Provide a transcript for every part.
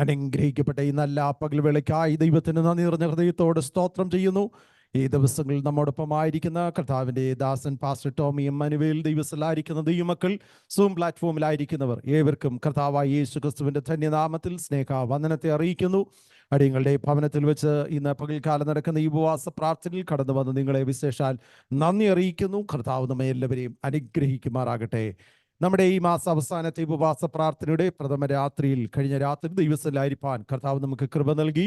അനുഗ്രഹിക്കപ്പെട്ട ഈ നല്ല പകൽവേളയ്ക്കായി ദൈവത്തിന് നന്ദി നിറഞ്ഞ ഹൃദയത്തോട് സ്തോത്രം ചെയ്യുന്നു. ഈ ദിവസങ്ങളിൽ നമ്മോടൊപ്പം ആയിരിക്കുന്ന കർത്താവിൻ്റെ ദാസൻ പാസ്റ്റർ ടോമി എമ്മാനുവേൽ, ദൈവസ്ഥലായിരിക്കുന്ന ദൈവമക്കൾ, സൂം പ്ലാറ്റ്ഫോമിലായിരിക്കുന്നവർ ഏവർക്കും കർത്താവായ യേശു ക്രിസ്തുവിൻ്റെ ധന്യനാമത്തിൽ സ്നേഹ വന്ദനത്തെ അറിയിക്കുന്നു. അടിയങ്ങളുടെ ഭവനത്തിൽ വെച്ച് ഇന്ന് പകൽക്കാലം നടക്കുന്ന ഈ ഉപവാസ പ്രാർത്ഥനയിൽ കടന്നു വന്ന് നിങ്ങളെ വിശേഷാൽ നന്ദി അറിയിക്കുന്നു. കർത്താവ് നമ്മെ എല്ലാവരെയും അനുഗ്രഹിക്കുമാറാകട്ടെ. നമ്മുടെ ഈ മാസ അവസാനത്തെ ഉപവാസ പ്രാർത്ഥനയുടെ പ്രഥമ രാത്രിയിൽ, കഴിഞ്ഞ രാത്രി ദൈവസ്ഥലായിരിക്കാൻ കർത്താവ് നമുക്ക് കൃപ നൽകി.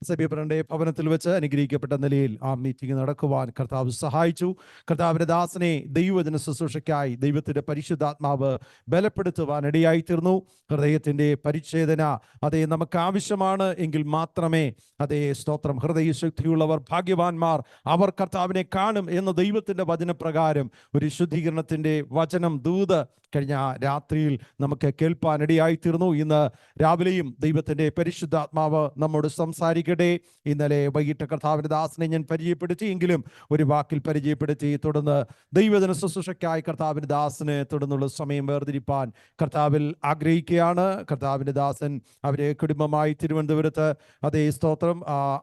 സഭ്യപ്രന്റെ ഭവനത്തിൽ വെച്ച് അനുഗ്രഹിക്കപ്പെട്ട നിലയിൽ ആ മീറ്റിംഗ് നടക്കുവാൻ കർത്താവ് സഹായിച്ചു. കർത്താവിന്റെ ദാസനെ ദൈവവചന ശുശ്രൂഷയ്ക്കായി ദൈവത്തിന്റെ പരിശുദ്ധാത്മാവ് ബലപ്പെടുത്തുവാൻ ഇടയായിത്തീർന്നു. ഹൃദയത്തിന്റെ പരിച്ഛേദന അതേ നമുക്ക് ആവശ്യമാണ് എങ്കിൽ മാത്രമേ, അതേ സ്തോത്രം, ഹൃദയശക്തിയുള്ളവർ ഭാഗ്യവാന്മാർ, അവർ കർത്താവിനെ കാണും എന്ന ദൈവത്തിന്റെ വചനപ്രകാരം ഒരു ശുദ്ധീകരണത്തിന്റെ വചനം ദൂത് കഴിഞ്ഞ രാത്രിയിൽ നമുക്ക് കേൾപ്പാനിടയായിത്തീർന്നു. ഇന്ന് രാവിലെയും ദൈവത്തിന്റെ പരിശുദ്ധാത്മാവ് നമ്മോട് സംസാരിക്കട്ടെ. ഇന്നലെ വൈകിട്ട് കർത്താവിന്റെ ദാസനെ ഞാൻ പരിചയപ്പെടുത്തിയെങ്കിലും ഒരു വാക്കിൽ പരിചയപ്പെടുത്തി. തുടർന്ന് ദൈവജന ശുശ്രൂഷയ്ക്കായി കർത്താവിന്റെ ദാസന് തുടർന്നുള്ള സമയം വേർതിരിപ്പാൻ കർത്താവിൽ ആഗ്രഹിക്കുകയാണ്. കർത്താവിന്റെ ദാസൻ അവരെ കുടുംബമായി തിരുവനന്തപുരത്ത് അതേ സ്തോത്രം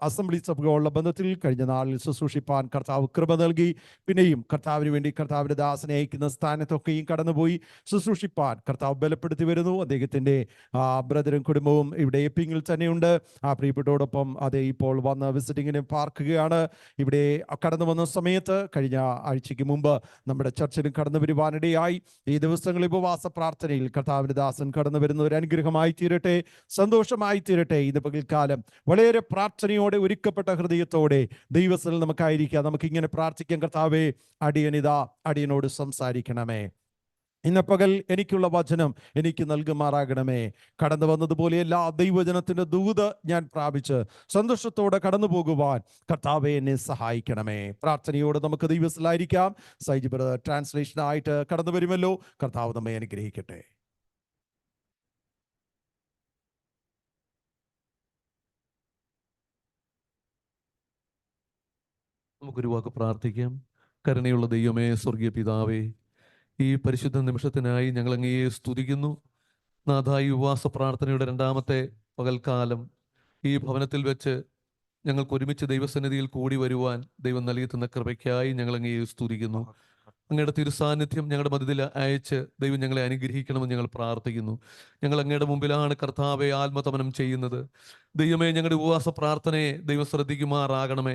അസംബ്ലി സഭകളുടെ ബന്ധത്തിൽ കഴിഞ്ഞ നാളിൽ ശുശ്രൂഷിപ്പാൻ കർത്താവ് കൃപ നൽകി. പിന്നെയും കർത്താവിന് വേണ്ടി കർത്താവിന്റെ ദാസനെ അയക്കുന്ന സ്ഥാനത്തൊക്കെയും കടന്നുപോയി ശുശ്രൂഷിപ്പാൻ കർത്താവ് ബലപ്പെടുത്തി വരുന്നു. അദ്ദേഹത്തിൻ്റെ ബ്രദറും കുടുംബവും ഇവിടെ എപ്പിങ്ങിൽ തന്നെയുണ്ട്. ആ പ്രിയപ്പെട്ടോടൊപ്പം അതേ ഇപ്പോൾ വന്ന് വിസിറ്റിങ്ങിന് പാർക്കുകയാണ്. ഇവിടെ കടന്നു വന്ന സമയത്ത് കഴിഞ്ഞ ആഴ്ചയ്ക്ക് മുമ്പ് നമ്മുടെ ചർച്ചിലും കടന്നു വരുവാനിടയായി. ഈ ദിവസങ്ങളിൽ ഉപവാസ പ്രാർത്ഥനയിൽ കർത്താവിന്റെ ദാസൻ കടന്നു വരുന്ന ഒരു അനുഗ്രഹമായി തീരട്ടെ, സന്തോഷമായി തീരട്ടെ. ഇന്ന് പകൽക്കാലം വളരെ പ്രാർത്ഥനയോടെ ഒരുക്കപ്പെട്ട ഹൃദയത്തോടെ ദൈവത്തിൽ നമുക്കായിരിക്കാം. നമുക്കിങ്ങനെ പ്രാർത്ഥിക്കാം: കർത്താവേ, അടിയനോട് സംസാരിക്കണമേ. ഇന്ന് പകൽ എനിക്കുള്ള വചനം എനിക്ക് നൽകുമാറാകണമേ. കടന്നു വന്നതുപോലെ എല്ലാ ദൈവജനത്തിന്റെ ദൂത് ഞാൻ പ്രാപിച്ച് സന്തോഷത്തോടെ കടന്നു പോകുവാൻ കർത്താവേ എന്നെ സഹായിക്കണമേ. പ്രാർത്ഥനയോട് നമുക്ക് ദൈവത്തിലായിരിക്കാം. സൈജി ബ്രദർ ട്രാൻസ്ലേഷനായിട്ട് കടന്നു വരുമല്ലോ. കർത്താവ് നമ്മെ അനുഗ്രഹിക്കട്ടെ. നമുക്കൊരു വാക്ക് പ്രാർത്ഥിക്കാം. കരുണയുള്ള ദൈവമേ, സ്വർഗീയ പിതാവേ, ഈ പരിശുദ്ധ നിമിഷത്തിനായി ഞങ്ങൾ അങ്ങയെ സ്തുതിക്കുന്നു. നാഥാ, ഈ ഉപവാസ പ്രാർത്ഥനയുടെ രണ്ടാമത്തെ പകൽക്കാലം ഈ ഭവനത്തിൽ വെച്ച് ഞങ്ങൾക്ക് ഒരുമിച്ച് ദൈവസന്നിധിയിൽ കൂടി വരുവാൻ ദൈവം നൽകി തന്ന കൃപയ്ക്കായി ഞങ്ങൾ അങ്ങയെ സ്തുതിക്കുന്നു. അങ്ങയുടെ തിരുസാന്നിധ്യം ഞങ്ങളുടെ മധ്യത്തിൽ അയച്ച് ദൈവം ഞങ്ങളെ അനുഗ്രഹിക്കണമെന്ന് ഞങ്ങൾ പ്രാർത്ഥിക്കുന്നു. ഞങ്ങൾ അങ്ങയുടെ മുമ്പിലാണ് കർത്താവെ ആത്മതപനം ചെയ്യുന്നത്. ദൈവമേ, ഞങ്ങളുടെ ഉപവാസ പ്രാർത്ഥനയെ ദൈവം ശ്രദ്ധിക്കുമാറാകണമേ.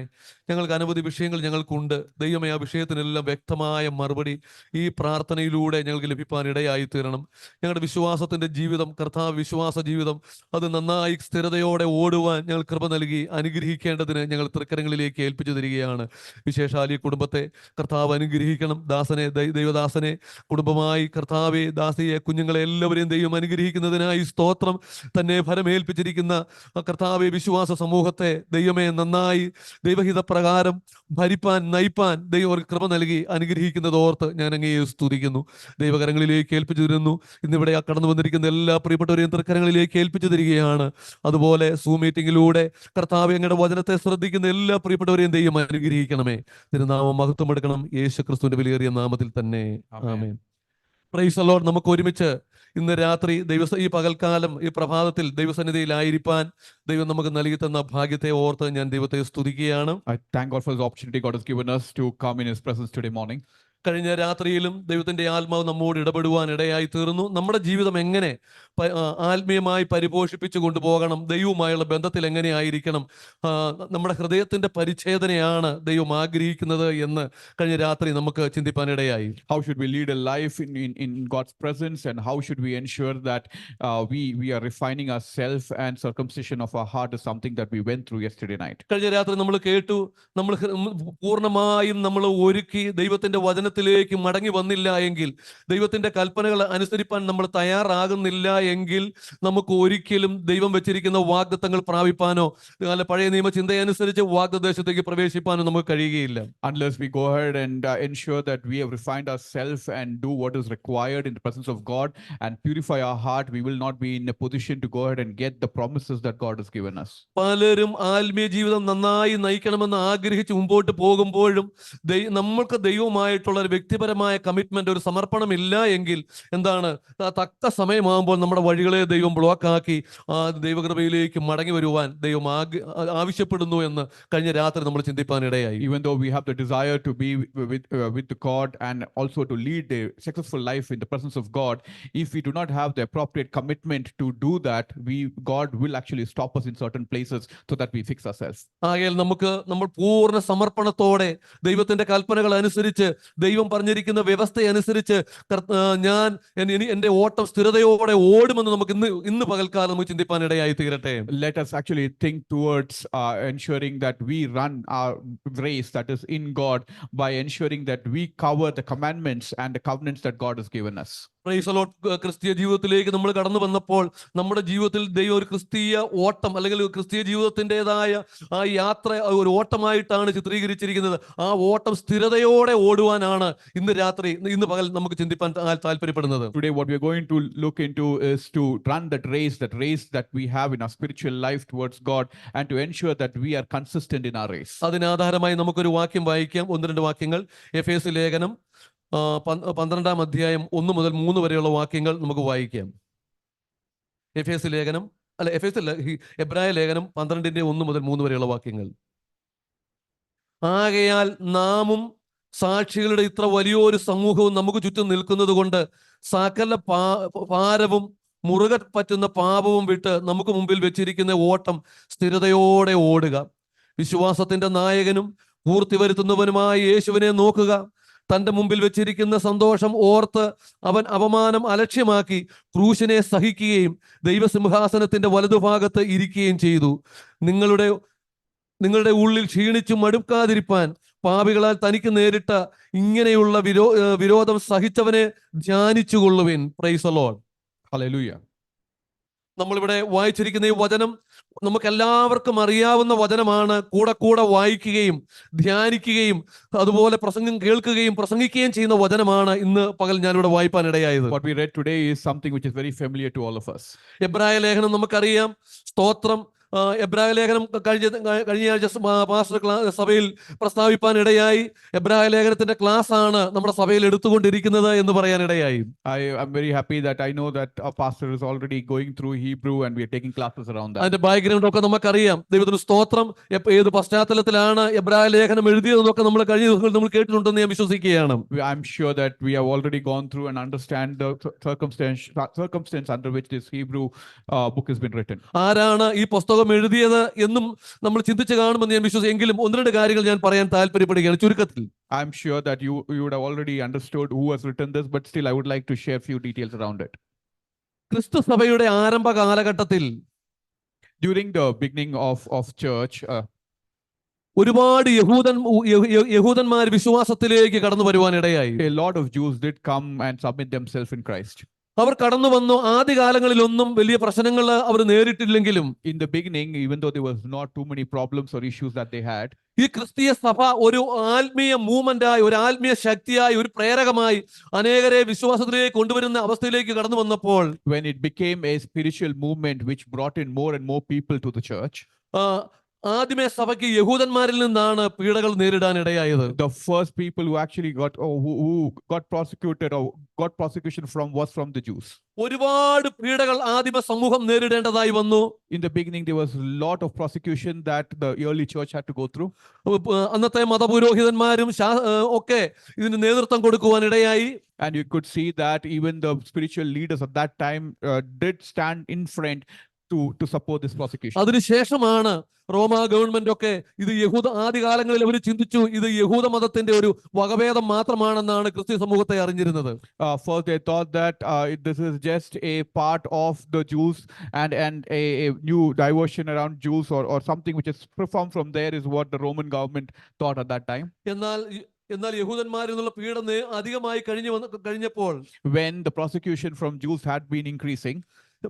ഞങ്ങൾക്ക് അനവധി വിഷയങ്ങൾ ഞങ്ങൾക്കുണ്ട്. ദൈവമേ, ആ വിഷയത്തിനെല്ലാം വ്യക്തമായ മറുപടി ഈ പ്രാർത്ഥനയിലൂടെ ഞങ്ങൾക്ക് ലഭിക്കാൻ ഇടയായി തീരണം. ഞങ്ങളുടെ വിശ്വാസത്തിന്റെ ജീവിതം, കർത്താവ് വിശ്വാസ ജീവിതം, അത് നന്നായി സ്ഥിരതയോടെ ഓടുവാൻ ഞങ്ങൾ കൃപ നൽകി അനുഗ്രഹിക്കേണ്ടതിന് ഞങ്ങൾ തൃക്കരങ്ങളിലേക്ക് ഏൽപ്പിച്ചു തരികയാണ്. വിശേഷാൽ ഈ കുടുംബത്തെ കർത്താവ് അനുഗ്രഹിക്കണം. ദൈവദാസനെ കുടുംബമായി കർത്താവെ, ദാസിയെ, കുഞ്ഞുങ്ങളെ എല്ലാവരെയും ദൈവം അനുഗ്രഹിക്കുന്നതിനായി സ്തോത്രം. തന്നെ ഫലമേൽപ്പിച്ചിരിക്കുന്ന കർത്താവെ വിശ്വാസ സമൂഹത്തെ ദൈവമേ നന്നായി ദൈവഹിതപ്രകാരം ഭരിപ്പാൻ നയിപ്പാൻ ദൈവം ഒരു കൃപ നൽകി അനുഗ്രഹിക്കുന്നത് ഓർത്ത് ഞാൻ അങ്ങയെ സ്തുതിക്കുന്നു. ദൈവകരങ്ങളിലേക്ക് ഏൽപ്പിച്ചു തരുന്നു. ഇന്നിവിടെ കടന്നു വന്നിരിക്കുന്ന എല്ലാ പ്രിയപ്പെട്ടവരെയും തൃക്കരങ്ങളിലേക്ക് ഏൽപ്പിച്ചു തരികയാണ്. അതുപോലെ സൂം മീറ്റിംഗിലൂടെ കർത്താവെ അങ്ങയുടെ വചനത്തെ ശ്രദ്ധിക്കുന്ന എല്ലാ പ്രിയപ്പെട്ടവരെയും ദൈവം അനുഗ്രഹിക്കണമേ. തിരുനാമം മഹത്വം എടുക്കണം. യേശു ക്രിസ്തുവിന്റെ വിലയേറിയ നാമത്തിൽ തന്നെ ആമേൻ. Price the Lord. നമുക്ക് ഒരുമിച്ച് ഇന്ന് രാത്രി ഈ പകൽക്കാലം ഈ പ്രഭാതത്തിൽ ദൈവസന്നിധിയിലായിരിക്കാൻ ദൈവം നമുക്ക് നൽകി തന്ന ഭാഗ്യത്തെ ഓർത്ത് ഞാൻ ദൈവത്തെ സ്തുതിക്കുകയാണ്. I thank God for the opportunity God has given us to come in His presence today morning. കഴിഞ്ഞ രാത്രിയിലും ദൈവത്തിന്റെ ആത്മാവ് നമ്മോട് ഇടപെടുവാൻ ഇടയായി തീർന്നു. നമ്മുടെ ജീവിതം എങ്ങനെ ആത്മീയമായി പരിപോഷിപ്പിച്ചു കൊണ്ടുപോകണം, ദൈവവുമായുള്ള ബന്ധത്തിൽ എങ്ങനെയായിരിക്കണം, നമ്മുടെ ഹൃദയത്തിന്റെ പരിച്ഛേദനയാണ് ദൈവം ആഗ്രഹിക്കുന്നത് എന്ന് കഴിഞ്ഞ രാത്രി നമുക്ക് ചിന്തിപ്പാനിടയായി. How should we lead a life in God's presence, and how should we ensure that we are refining ourselves, and circumcision of our heart is something that we went through yesterday night. കഴിഞ്ഞ രാത്രി നമ്മൾ കേട്ടു, നമ്മൾ പൂർണ്ണമായും നമ്മൾ ഒരുക്കി ദൈവത്തിന്റെ വചനത്തിലേക്ക് മടങ്ങി വന്നില്ല എങ്കിൽ, ദൈവത്തിന്റെ കൽപ്പനകൾ അനുസരിപ്പാൻ നമ്മൾ തയ്യാറാകുന്നില്ല എങ്കിൽ നമുക്ക് ഒരിക്കലും ദൈവം വെച്ചിരിക്കുന്ന വാഗ്ദത്തങ്ങൾ പ്രാപിപ്പാനോ അല്ല പഴയ നിയമ ചിന്തയനുസരിച്ച് വാഗ്ദദേശത്തേക്ക് പ്രവേശിപ്പാനോ നമുക്ക് കഴിയുകയില്ല. Unless we go ahead and ensure that we have refined ourselves and do what is required in the presence of God and purify our heart, we will not be in a position to go ahead and get the promises that God has given us. പലരും ആത്മീയ ജീവിതം നന്നായി നയിക്കണമെന്ന് ആഗ്രഹിച്ച് മുമ്പോട്ട് പോകുമ്പോഴും നമ്മൾക്ക് ദൈവവുമായിട്ടുള്ള ദൈവത്തോടുള്ള ഒരു വ്യക്തിപരമായ കമ്മിറ്റ്മെന്റ്, ഒരു സമർപ്പണം ഇല്ല എങ്കിൽ എന്താണ്, തക്ക സമയമാകുമ്പോൾ നമ്മുടെ വഴികളെ ദൈവം ബ്ലോക്ക് ആക്കി ദൈവകൃപയിലേക്ക് മടങ്ങി വരുവാൻ ദൈവം ആവശ്യപ്പെടുന്നു എന്ന് കഴിഞ്ഞ രാത്രി നമ്മൾ ചിന്തിപ്പാൻ ഇടയായി. Even though we have the desire to be with God and also to lead a successful life in the presence of God, if we do not have the appropriate commitment to do that, God will actually stop us in certain places so that we fix ourselves. ആകയാൽ നമ്മൾ പൂർണ്ണ സമർപ്പണത്തോടെ ദൈവത്തിന്റെ കൽപ്പനകൾ അനുസരിച്ച്, ദൈവം പറഞ്ഞിരിക്കുന്ന വ്യവസ്ഥ അനുസരിച്ച് ഞാൻ എന്റെ ഓട്ടം സ്ഥിരതയോടെ ഓടുമെന്ന് നമുക്ക് ഇന്ന് പകൽക്കാലം നമുക്ക് ചിന്തിപ്പാൻ ഇടയായി തീരട്ടെ. Let us actually think towards ensuring that we run our race that is in God by ensuring that we cover the commandments and the covenants that God has given us. Price the Lord. ക്രിസ്തീയ ജീവിതത്തിലേക്ക് നമ്മൾ കടന്നു വന്നപ്പോൾ നമ്മുടെ ജീവിതത്തിൽ ദൈവം ഒരു ക്രിസ്തീയ ഓട്ടം അല്ലെങ്കിൽ ക്രിസ്തീയ ജീവിതത്തിൻ്റെതായ ആ യാത്ര ഒരു ഓട്ടമായിട്ടാണ് ചിത്രീകരിച്ചിരിക്കുന്നത്. ആ ഓട്ടം സ്ഥിരതയോടെ ഓടുവാനാണ് ഇന്ന് പകൽ നമുക്ക് ചിന്തിപ്പാൻ താല്പര്യപ്പെടുന്നത്. Today what we are going to look into is to run that race that we have in our spiritual life towards God, and to ensure that we are consistent in our race. അതിനാധാരമായി നമുക്കൊരു വാക്യം വായിക്കാം, 1-2 വാക്യങ്ങൾ. എഫേസ്യ ലേഖനം 12-ാം അധ്യായം 1 മുതൽ 3 വരെയുള്ള വാക്യങ്ങൾ നമുക്ക് വായിക്കാം. എബ്രായ ലേഖനം 12-ന്റെ 1 മുതൽ 3 വരെയുള്ള വാക്യങ്ങൾ. ആകയാൽ നാമും സാക്ഷികളുടെ ഇത്ര വലിയൊരു സമൂഹവും നമുക്ക് ചുറ്റും നിൽക്കുന്നത് കൊണ്ട് സകല ഭാരവും മുറുകെ പറ്റുന്ന പാപവും വിട്ട് നമുക്ക് മുമ്പിൽ വെച്ചിരിക്കുന്ന ഓട്ടം സ്ഥിരതയോടെ ഓടുക. വിശ്വാസത്തിന്റെ നായകനും പൂർത്തി വരുത്തുന്നവനുമായ യേശുവിനെ നോക്കുക. തന്റെ മുമ്പിൽ വെച്ചിരിക്കുന്ന സന്തോഷം ഓർത്ത് അവൻ അപമാനം അലക്ഷ്യമാക്കി ക്രൂശിനെ സഹിക്കുകയും ദൈവസിംഹാസനത്തിന്റെ വലതുഭാഗത്ത് ഇരിക്കുകയും ചെയ്തു. നിങ്ങളുടെ ഉള്ളിൽ ക്ഷീണിച്ചു മടുക്കാതിരിപ്പാൻ പാപികളാൽ തനിക്ക് നേരിട്ട ഇങ്ങനെയുള്ള വിരോധം സഹിച്ചവനെ ധ്യാനിച്ചുകൊള്ളുവിൻ. Praise the lord. Hallelujah. നമ്മളിവിടെ വായിച്ചിരിക്കുന്ന ഈ വചനം നമുക്കെല്ലാവർക്കും അറിയാവുന്ന വചനമാണ്. കൂടെ വായിക്കുകയും ധ്യാനിക്കുകയും അതുപോലെ പ്രസംഗം കേൾക്കുകയും പ്രസംഗിക്കുകയും ചെയ്യുന്ന വചനമാണ് ഇന്ന് പകൽ ഞാനിവിടെ വായിപ്പാൻ ഇടയായത്. What we read today is something which is very familiar to all of us. എബ്രായ ലേഖനം നമുക്കറിയാം. സ്തോത്രം. എബ്രായ ലേഖനം കഴിഞ്ഞ ആഴ്ച പാസ്റ്റർ സഭയിൽ പ്രസ്താവിപ്പാൻ ഇടയായി. എബ്രായ ലേഖനത്തിന്റെ ക്ലാസ് ആണ് നമ്മുടെ സഭയിൽ എടുത്തുകൊണ്ടിരിക്കുന്നത് എന്ന് പറയാൻ ഇടയായി. I am very happy that I know that our pastor is already going through Hebrew and we are taking classes around that. അതിന്റെ ബാക്ക്ഗ്രൗണ്ട് ഒക്കെ നമുക്കറിയാം. ദൈവത്തിന് സ്തോത്രം. ഏത് പശ്ചാത്തലത്തിലാണ് എബ്രായ ലേഖനം എഴുതിയതെന്നൊക്കെ നമ്മൾ കഴിഞ്ഞ ദിവസങ്ങളിൽ നമ്മൾ കേട്ടിട്ടുണ്ടെന്ന് ഞാൻ വിശ്വസിക്കുകയാണ്. I'm sure that we have already gone through and understand the circumstance under which this Hebrew book has been written. ആരാണ് ഈ പുസ്തകം എഴുതിയത് എന്നും നമ്മൾ ചിന്തിച്ചു കാണുമെന്ന് ഞാൻ വിശ്വസിച്ചെങ്കിലും 1-2 കാര്യങ്ങൾ ഞാൻ പറയാൻ താല്പര്യപ്പെടുകയാണ് ചുരുക്കത്തിൽ. I'm sure that you would have already understood who has written this, but still I would like to share few details around it. ക്രിസ്തു സഭയുടെ ആരംഭ കാലഘട്ടത്തിൽ, during the beginning of church, ഒരുപാട് യഹൂദന്മാർ വിശ്വാസത്തിലേക്ക് കടന്നു വരുവാൻ ഇടയായി. a lot of Jews did come and submit themselves in Christ. അവർ കടന്നു വന്നു. ആദ്യകാലങ്ങളിലൊന്നും വലിയ പ്രശ്നങ്ങൾ അവർ നേരിട്ടില്ലെങ്കിലും In the beginning, even though there was not too many problems or issues that they had, ഈ ക്രിസ്തീയ സഭ ഒരു ആത്മീയ മൂവ്മെന്റായി, ഒരു ആത്മീയ ശക്തിയായി, ഒരു പ്രേരകമായി അനേകരെ വിശ്വാസത്തിലേക്ക് കൊണ്ടുവരുന്ന അവസ്ഥയിലേക്ക് കടന്നു വന്നപ്പോൾ, when it became a spiritual movement which brought in more and more people to the church, ആദ്യമേ സഭയ്ക്ക് യഹൂദന്മാരിൽ നിന്നാണ് പീഡകൾ നേരിടാൻ ഇടയായത്. the first people who actually who got prosecuted or got prosecution was from the Jews. ഒരുപാട് പീഡകൾ ആദിമ സമൂഹം നേരിടേണ്ടതായി വന്നു. In the beginning, there was a lot of prosecution that the early church had to go through. അന്നത്തെ മതപുരോഹിതന്മാരും ഒക്കെ ഇതിന് നേതൃത്വം കൊടുക്കുവാൻ ഇടയായി. And you could see that even the spiritual leaders at that time did stand in front to support this prosecution. അതിനുശേഷമാണ് റോമ government ഒക്കെ ഇത് ആദ്യകാലങ്ങളിൽ അവർ ചിന്തിച്ചു ഇത് യഹൂദ മതത്തിന്റെ ഒരു വകഭേദം മാത്രമാണെന്നാണ് ക്രിസ്ത്യ സമൂഹത്തെ അറിഞ്ഞിരുന്നത്. First they thought that this is just a part of the Jews and a new diversion around Jews or something which is performed from there is what the Roman government thought at that time. എന്നാൽ യഹൂദന്മാരിൽ നിന്നുള്ള പീഡനം അധികമായി കഴിഞ്ഞപ്പോൾ, when the prosecution from Jews had been increasing,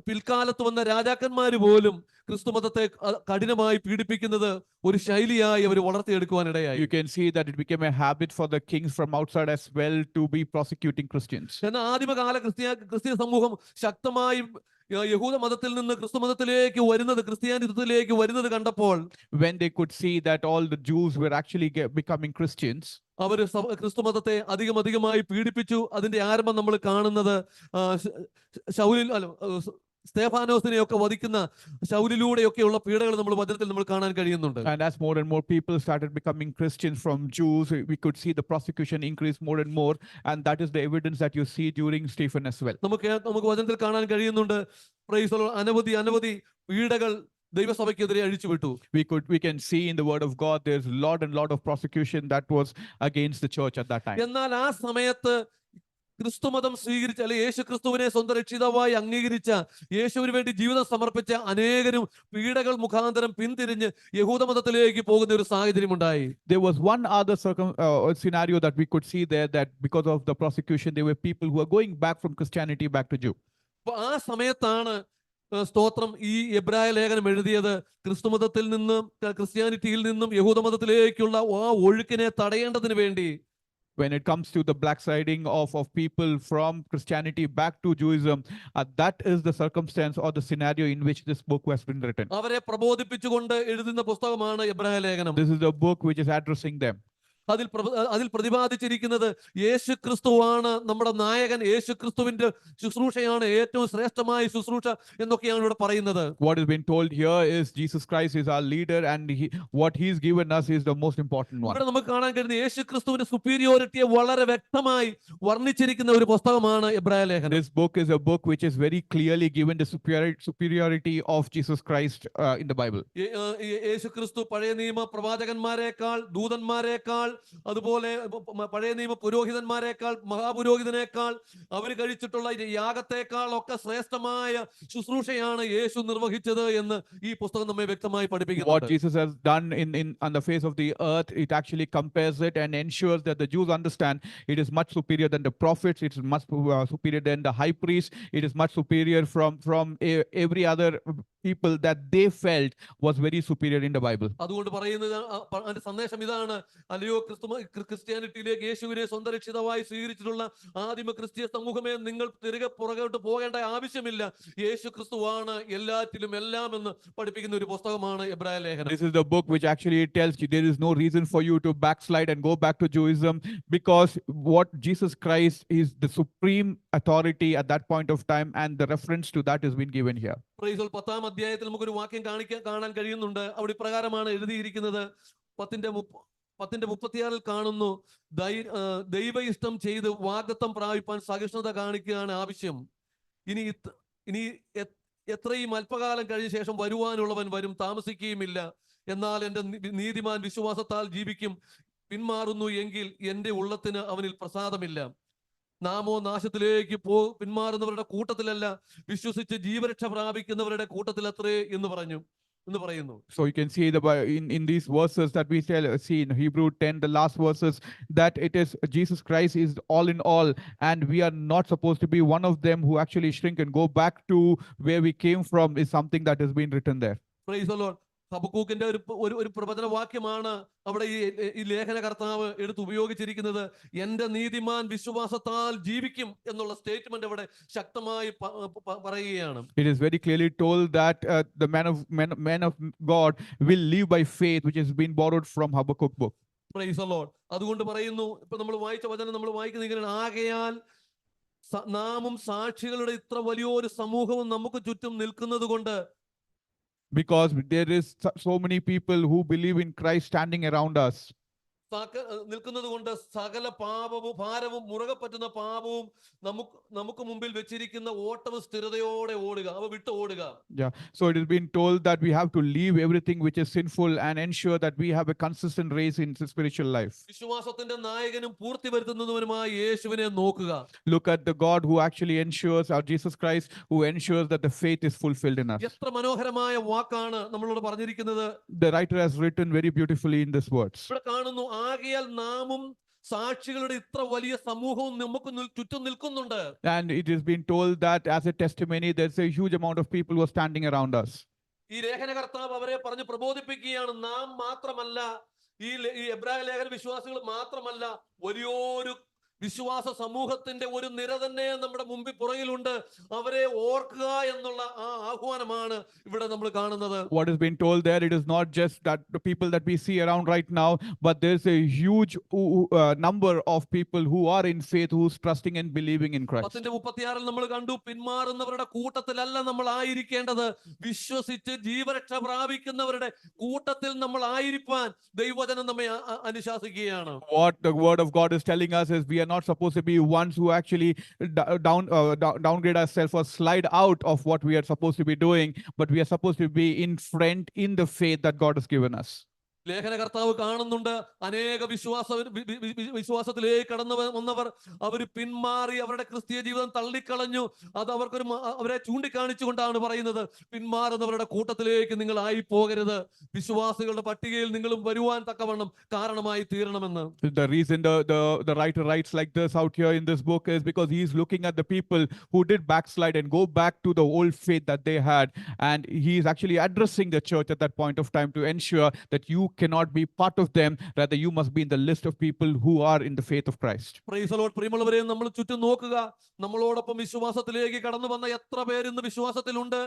പിൽക്കാലത്ത് വന്ന രാജാക്കന്മാര് പോലും ക്രിസ്തു മതത്തെ കഠിനമായി പീഡിപ്പിക്കുന്നത് ഒരു ശൈലിയായി അവർ വളർത്തിയെടുക്കുവാനിടയായി. You can see that it became a habit for the kings from outside as well to be prosecuting Christians. എന്നാൽ ആദിമകാല ക്രിസ്തീയ സമൂഹം ശക്തമായി യഹൂദ മതത്തിൽ നിന്ന് ക്രിസ്തു മതത്തിലേക്ക് വരുന്നത്, ക്രിസ്ത്യാനിത്വത്തിലേക്ക് വരുന്നത് കണ്ടപ്പോൾ, when they could see that all the Jews were actually becoming Christians, അവർ ക്രിസ്തുമതത്തെ അധികമായി പീഡിപ്പിച്ചു. അതിന്റെ ആരംഭം നമ്മൾ കാണുന്നത് ശൗലിൽ അല്ല സ്തേഫാനോസിനെയൊക്കെ വധിക്കുന്ന ശൗലിലൂടെയൊക്കെയുള്ള പീഡകൾ നമ്മൾ വചനത്തിൽ നമ്മൾ കാണാൻ കഴിയുന്നുണ്ട്. And as more and more people started becoming Christians from Jews, we could see the prosecution increase more and more, and that is the evidence that you see during Stephen as well. നമുക്ക് വചനത്തിൽ കാണാൻ കഴിയുന്നുണ്ട്, price the Lord, അനവധി പീഡകൾ ദൈവസഭയ്ക്കെതിരെ അഴിച്ചുവിട്ടു. We can see in the word of God there's a lot of prosecution that was against the church at that time. എന്നാൽ ആ സമയത്ത് ക്രിസ്തുമതം സ്വീകരിച്ച അല്ലെങ്കിൽ യേശു ക്രിസ്തുവിനെ സ്വന്തം രക്ഷിതാവായി അംഗീകരിച്ച, യേശുവിന് വേണ്ടി ജീവിതം സമർപ്പിച്ച അനേകരും പീഡകൾ മുഖാന്തരം പിന്തിരിഞ്ഞ് യഹൂദമതത്തിലേക്ക് പോകുന്ന ഒരു സാഹചര്യം ഉണ്ടായി. There was one other scenario that we could see there, that because of the prosecution there were people who are going back from Christianity back to Jew. അപ്പൊ ആ സമയത്താണ് സ്തോത്രം ഈ എബ്രായ ലേഖനം എഴുതിയത്. ക്രിസ്തുമതത്തിൽ നിന്നും ക്രിസ്ത്യാനിറ്റിയിൽ നിന്നും യഹൂദമതത്തിലേക്കുള്ള ആ ഒഴുക്കിനെ തടയേണ്ടതിന് വേണ്ടി, when it comes to the backsliding of people from Christianity back to Judaism, that is the circumstance or the scenario in which this book has been written. അവരെ പ്രബോധിപ്പിച്ചുകൊണ്ട് എഴുതുന്ന പുസ്തകമാണ് എബ്രായ ലേഖനം. This is a book which is addressing them. അതിൽ പ്രതിപാദിച്ചിരിക്കുന്നത് യേശു ക്രിസ്തുവാണ് നമ്മുടെ നായകൻ, യേശു ക്രിസ്തുവിന്റെ ശുശ്രൂഷയാണ് ഏറ്റവും ശ്രേഷ്ഠമായ ശുശ്രൂഷ എന്നൊക്കെയാണ് ഇവിടെ പറയുന്നത്. What is being told here is Jesus Christ is our leader, and what he's given us is the most important one. ഇവിടെ നമുക്ക് കാണാൻ കഴിയുന്ന യേശു ക്രിസ്തുവിന്റെ സുപ്പീരിയോറിറ്റിയെ വളരെ വ്യക്തമായി വർണ്ണിച്ചിരിക്കുന്ന ഒരു പുസ്തകമാണ് എബ്രായ ലേഖനം. This book is a book which is very clearly given the superiority of Jesus Christ in the Bible. യേശു ക്രിസ്തു പഴയ നിയമ പ്രവാചകന്മാരെക്കാൾ, ദൂതന്മാരെക്കാൾ, അതുപോലെ പഴയ നിയമ പുരോഹിതന്മാരെക്കാൾ, മഹാപുരോഹിതനേക്കാൾ, അവർ കഴിച്ചിട്ടുള്ള യാഗത്തെക്കാൾ ഒക്കെ ശ്രേഷ്ഠമായ ശുശ്രൂഷയാണ് യേശു നിർവഹിച്ചത് എന്ന് ഈ പുസ്തകം നമ്മെ വ്യക്തമായി പഠിപ്പിക്കുന്നു. What Jesus has done on the face of the earth, it actually compares it and ensures that the Jews understand it is much superior than the prophets, it is much superior than the high priest, it is much superior from every other people that they felt was very superior in the Bible. അതുകൊണ്ട് പറയുന്നത് അതിന്റെ സന്ദേശം ഇതാണ്: അല്ലയോ ക്രിസ്ത്യാനിറ്റിയിലേക്ക് യേശുവിനെ സ്വന്തം രക്ഷിതാവായി സ്വീകരിച്ചിട്ടുള്ള ആദിമ ക്രിസ്തീയ സമൂഹമേ, നിങ്ങൾ തിരികെ പുറകോട്ട് പോകേണ്ട ആവശ്യമില്ല. യേശു ക്രിസ്തുവാണ് എല്ലാറ്റിലും എല്ലാം എന്ന് പഠിപ്പിക്കുന്ന ഒരു പുസ്തകമാണ് എബ്രായ ലേഖനം. This is the book which actually tells you there is no reason for you to backslide and go back to Judaism, because what Jesus Christ is the supreme authority at that point of time, and the reference to that has been given here. Price the Lord. 10-ാം അധ്യായത്തിൽ നമുക്കൊരു വാക്യം കാണാൻ കഴിയുന്നുണ്ട്. അവിടെ ഇപ്രകാരമാണ് എഴുതിയിരിക്കുന്നത്. 10:36 കാണുന്നു: ദൈവ ഇഷ്ടം ചെയ്ത് വാഗ്ദത്തം പ്രാപിപ്പാൻ സഹിഷ്ണുത കാണിക്കുകയാണ് ആവശ്യം. ഇനി എത്രയും അല്പകാലം കഴിഞ്ഞ ശേഷം വരുവാനുള്ളവൻ വരും, താമസിക്കുകയുമില്ല. എന്നാൽ എൻ്റെ നീതിമാൻ വിശ്വാസത്താൽ ജീവിക്കും. പിന്മാറുന്നു എങ്കിൽ എൻ്റെ ഉള്ളത്തിന് അവനിൽ പ്രസാദമില്ല. നാമോ നാശത്തിലേക്ക് പിന്മാറുന്നവരുടെ കൂട്ടത്തിലല്ല, വിശ്വസിച്ച് ജീവരക്ഷ പ്രാപിക്കുന്നവരുടെ കൂട്ടത്തിലത്രേ എന്ന് പറയുന്നു. So you can see in these verses that we see in Hebrew 10, the last verses, that it is Jesus Christ is all in all, and we are not supposed to be one of them who actually shrink and go back to where we came from, is something that has been written there. Praise the Lord. ഹബക്കൂക്കിന്റെ ഒരു പ്രവചന വാക്യമാണ് അവിടെ ഈ ലേഖനകർത്താവ് എടുത്ത് ഉപയോഗിച്ചിരിക്കുന്നത്. എന്റെ നീതിമാൻ വിശ്വാസത്താൽ ജീവിക്കും എന്നുള്ള സ്റ്റേറ്റ്മെന്റ് അവിടെ ശക്തമായി പറയുകയാണ്. It is very clearly told that the man of God will live by faith, which has been borrowed from Habakkuk book. Praise the Lord. അതുകൊണ്ട് പറയുന്നു, ഇപ്പൊ നമ്മൾ വായിച്ച വചനം നമ്മൾ വായിക്കുന്ന ഇങ്ങനെ: ആകയാൽ നാമും സാക്ഷികളുടെ ഇത്ര വലിയൊരു സമൂഹവും നമുക്ക് ചുറ്റും നിൽക്കുന്നത് കൊണ്ട്, because there is so many people who believe in Christ standing around us. നിൽക്കുന്നത് കൊണ്ട് സകല പാപവും ഭാരവും മുറുകെ പറ്റുന്ന പാപവും നമുക്ക് മുമ്പിൽ വെച്ചിരിക്കുന്ന ഓട്ടവും സ്ഥിരതയോടെ ഓടുക, അവ വിട്ട് ഓടുക. Yeah, so it has been told that we have to leave everything which is sinful and ensure that we have a consistent race in spiritual life. വിശ്വാസത്തിന്റെ നായകനും പൂർത്തി വരുത്തുന്നവനുമായ യേശുവിനെ നോക്കുക. Look at the God who actually ensures, our Jesus Christ, who ensures that the faith is fulfilled in us. എത്ര മനോഹരമായ വാക്കാണ് നമ്മളോട് പറഞ്ഞിരിക്കുന്നത്. The writer has written very beautifully in these words. ഇവിടെ കാണുന്നു: ആകയാൽ നാമും സാക്ഷികളുടെ ഇത്ര വലിയ സമൂഹവും നമുക്ക് ചുറ്റും നിൽക്കുന്നുണ്ട്. And it has been told that as a testimony, there's a huge amount of people who are standing around us. ഈ ലേഖനകർത്താവ് അവരെ പറഞ്ഞ് പ്രബോധിപ്പിക്കുകയാണ്. നാം മാത്രമല്ല, ഈ എബ്രായ ലേഖന വിശ്വാസികൾ മാത്രമല്ല, വലിയൊരു വിശ്വാസ സമൂഹത്തിന്റെ ഒരു നിര തന്നെ നമ്മുടെ മുമ്പിൽ പുറകിലുണ്ട്. അവരെ ഓർക്കുക എന്നുള്ള ആ ആഹ്വാനമാണ് ഇവിടെ നമ്മൾ കാണുന്നത്. What has been told there, it is not just that the people that we see around right now, but there's a huge number of people who are in faith, who's trusting and believing in Christ. 10:36 നമ്മൾ കണ്ടു, പിന്മാറുന്നവരുടെ കൂട്ടത്തിലല്ല നമ്മൾ ആയിരിക്കേണ്ടത്, വിശ്വസിച്ച് ജീവരക്ഷ പ്രാപിക്കുന്നവരുടെ കൂട്ടത്തിൽ നമ്മൾ ആയിരിക്കാൻ ദൈവവചനം നമ്മെ അനുശാസിക്കുകയാണ്. What the word of God is telling us is we are not supposed to be ones who actually downgrade ourselves or slide out of what we are supposed to be doing, but we are supposed to be in front in the faith that God has given us. ലേഖനകർത്താവ് കാണുന്നുണ്ട്, അനേക വിശ്വാസത്തിലേക്ക് കടന്നു വന്നവർ അവർ പിന്മാറി അവരുടെ ക്രിസ്തീയ ജീവിതം തള്ളിക്കളഞ്ഞു. അത് അവരെ ചൂണ്ടിക്കാണിച്ചുകൊണ്ടാണ് പറയുന്നത്, പിന്മാറുന്നവരുടെ കൂട്ടത്തിലേക്ക് നിങ്ങൾ ആയി പോകരുത്, വിശ്വാസികളുടെ പട്ടികയിൽ നിങ്ങളും വരുവാൻ തക്കവണ്ണം കാരണമായി തീരണമെന്ന്. The reason the writer writes like this out here in this book is because he is looking at the people who did backslide and go back to the old faith that they had, and he is actually addressing the church at that point of time to ensure that you cannot be part of them, rather you must be in the list of people who are in the faith of Christ. Praise the Lord. പ്രിയമുള്ളവരെ, നമ്മൾ ചുറ്റും നോക്കുക, നമ്മളോടൊപ്പം വിശ്വാസത്തിലേക്ക് കടന്നു വന്ന എത്ര പേര് ഇന്ന് വിശ്വാസത്തിലുണ്ട്,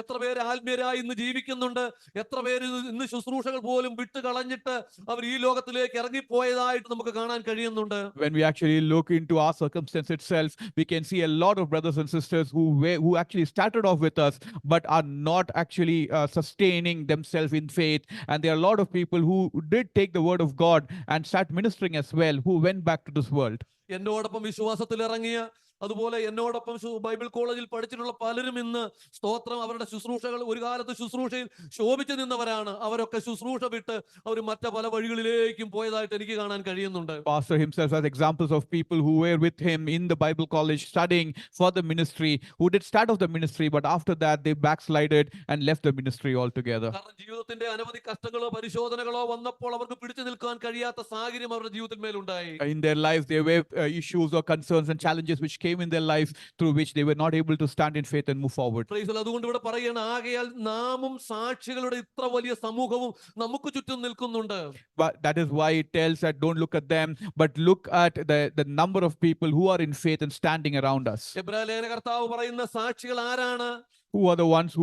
എത്ര പേര് ആത്മീയരായി ഇന്ന് ജീവിക്കുന്നുണ്ട്, എത്ര പേര് ഇന്ന് ശുശ്രൂഷകൾ പോലും വിട്ട് കളഞ്ഞിട്ട് അവർ ഈ ലോകത്തിലേക്ക് ഇറങ്ങിപ്പോയതായിട്ട് നമുക്ക് കാണാൻ കഴിയുന്നുണ്ട്. When we actually look into our circumstance itself, we can see a lot of brothers and sisters who actually started off with us but are not actually sustaining themselves in faith, and there are a lot of people who did take the word of God and start ministering as well, who went back to this world. എന്നോടൊപ്പം വിശ്വാസത്തിൽ ഇറങ്ങിയ, അതുപോലെ എന്നോടൊപ്പം Bible കോളേജിൽ പഠിച്ചിട്ടുള്ള പലരും ഇന്ന് സ്തോത്രം അവരുടെ ശുശ്രൂഷകൾ ഒരു കാലത്ത് ശുശ്രൂഷയിൽ ശോഭിച്ചു നിന്നവരാണ്. അവരൊക്കെ ശുശ്രൂഷ വിട്ട് അവർ മറ്റു പല വഴികളിലേക്കും പോയതായിട്ട് എനിക്ക് കാണാൻ കഴിയുന്നുണ്ട്. Pastor himself has examples of people who were with him in the Bible college studying for the ministry, who did start off the ministry, but after that they backslided and left the ministry altogether. കാരണം ജീവിതത്തിന്റെ അനവധി കഷ്ടങ്ങളോ പരിശോധനകളോ വന്നപ്പോൾ അവർക്ക് പിടിച്ചു നിൽക്കാൻ കഴിയാത്ത സാഹചര്യം അവരുടെ ജീവിതത്തിൽ മേലുണ്ടായി. In their lives there were issues or concerns and challenges which came in their life through which they were not able to stand in faith and move forward. Praise the Lord. അതുകൊണ്ട് ഇവിടെ പറയുകയാണ്, ആകയാൽ നാമും സാക്ഷികളുടെ ഇത്ര വലിയ സമൂഹവും നമുക്ക് ചുറ്റും നിൽക്കുന്നുണ്ട്. But that is why it tells that don't look at them, but look at the number of people who are in faith and standing around us. എബ്രായ ലേഖനകർത്താവ് പറയുന്ന സാക്ഷികൾ ആരാണ്? Who are the ones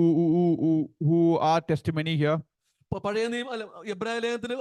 who are testimony here? പഴയ എബ്രായ ലേഖനത്തിന്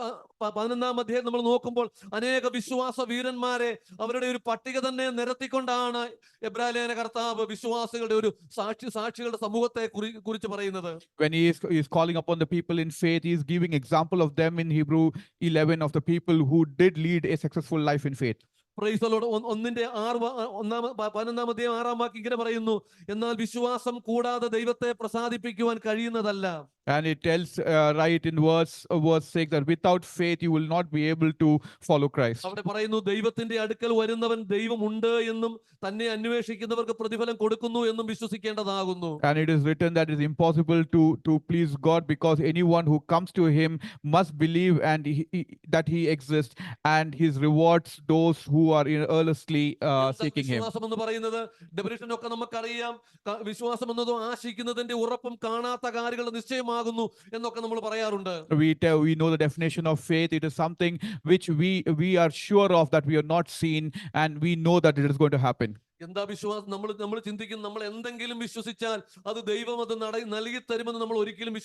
11-ാം അധ്യായം നമ്മൾ നോക്കുമ്പോൾ അനേക വിശ്വാസ വീരന്മാരെ അവരുടെ ഒരു പട്ടിക തന്നെ നിരത്തിക്കൊണ്ടാണ് എബ്രായ ലേഖനകർത്താവ് വിശ്വാസികളുടെ ഒരു സാക്ഷികളുടെ സമൂഹത്തെ കുറിച്ച് പറയുന്നത്. When he is calling upon the people in faith, he is giving example of them in Hebrew 11 of the people who did lead a successful life in faith. Price the Lord. 11-ാം അധ്യായം 6-ാം വാക്യം ഇങ്ങനെ പറയുന്നു, എന്നാൽ വിശ്വാസം കൂടാതെ ദൈവത്തെ പ്രസാദിപ്പിക്കുവാൻ കഴിയുന്നതല്ല. And it tells right in verse 6 that without faith you will not be able to follow Christ. അവിടെ പറയുന്നു, ദൈവത്തിന്റെ അടുക്കൽ വരുന്നവൻ ദൈവമുണ്ട് എന്നും തന്നെ അന്വേഷിക്കുന്നവർക്ക് പ്രതിഫലം കൊടുക്കുന്നു എന്നും വിശ്വസിക്കേണ്ടതാകുന്നു. And it is written that it is impossible to please God, because anyone who comes to him must believe and that he exists, and his rewards those who are earnestly seeking him. വിശ്വാസം എന്ന് പറയുന്നത് definition ഒക്കെ നമുക്കറിയാം. വിശ്വാസം എന്നതും ആശിക്കുന്നതിന്റെ ഉറപ്പും കാണാത്ത കാര്യങ്ങളുടെ നിശ്ചയമാകുന്നു എന്നൊക്കെ നമ്മൾ പറയാറുണ്ട്. We know the definition of faith. It is something which we are sure of, that we are not seen, and we know that it is going to happen. എന്താ വിശ്വാസം? നമ്മൾ ചിന്തിക്കുന്നു, നമ്മൾ എന്തെങ്കിലും വിശ്വസിച്ചാൽ അത് ദൈവം അത് നൽകി തരുമെന്ന് നമ്മൾ ഒരിക്കലും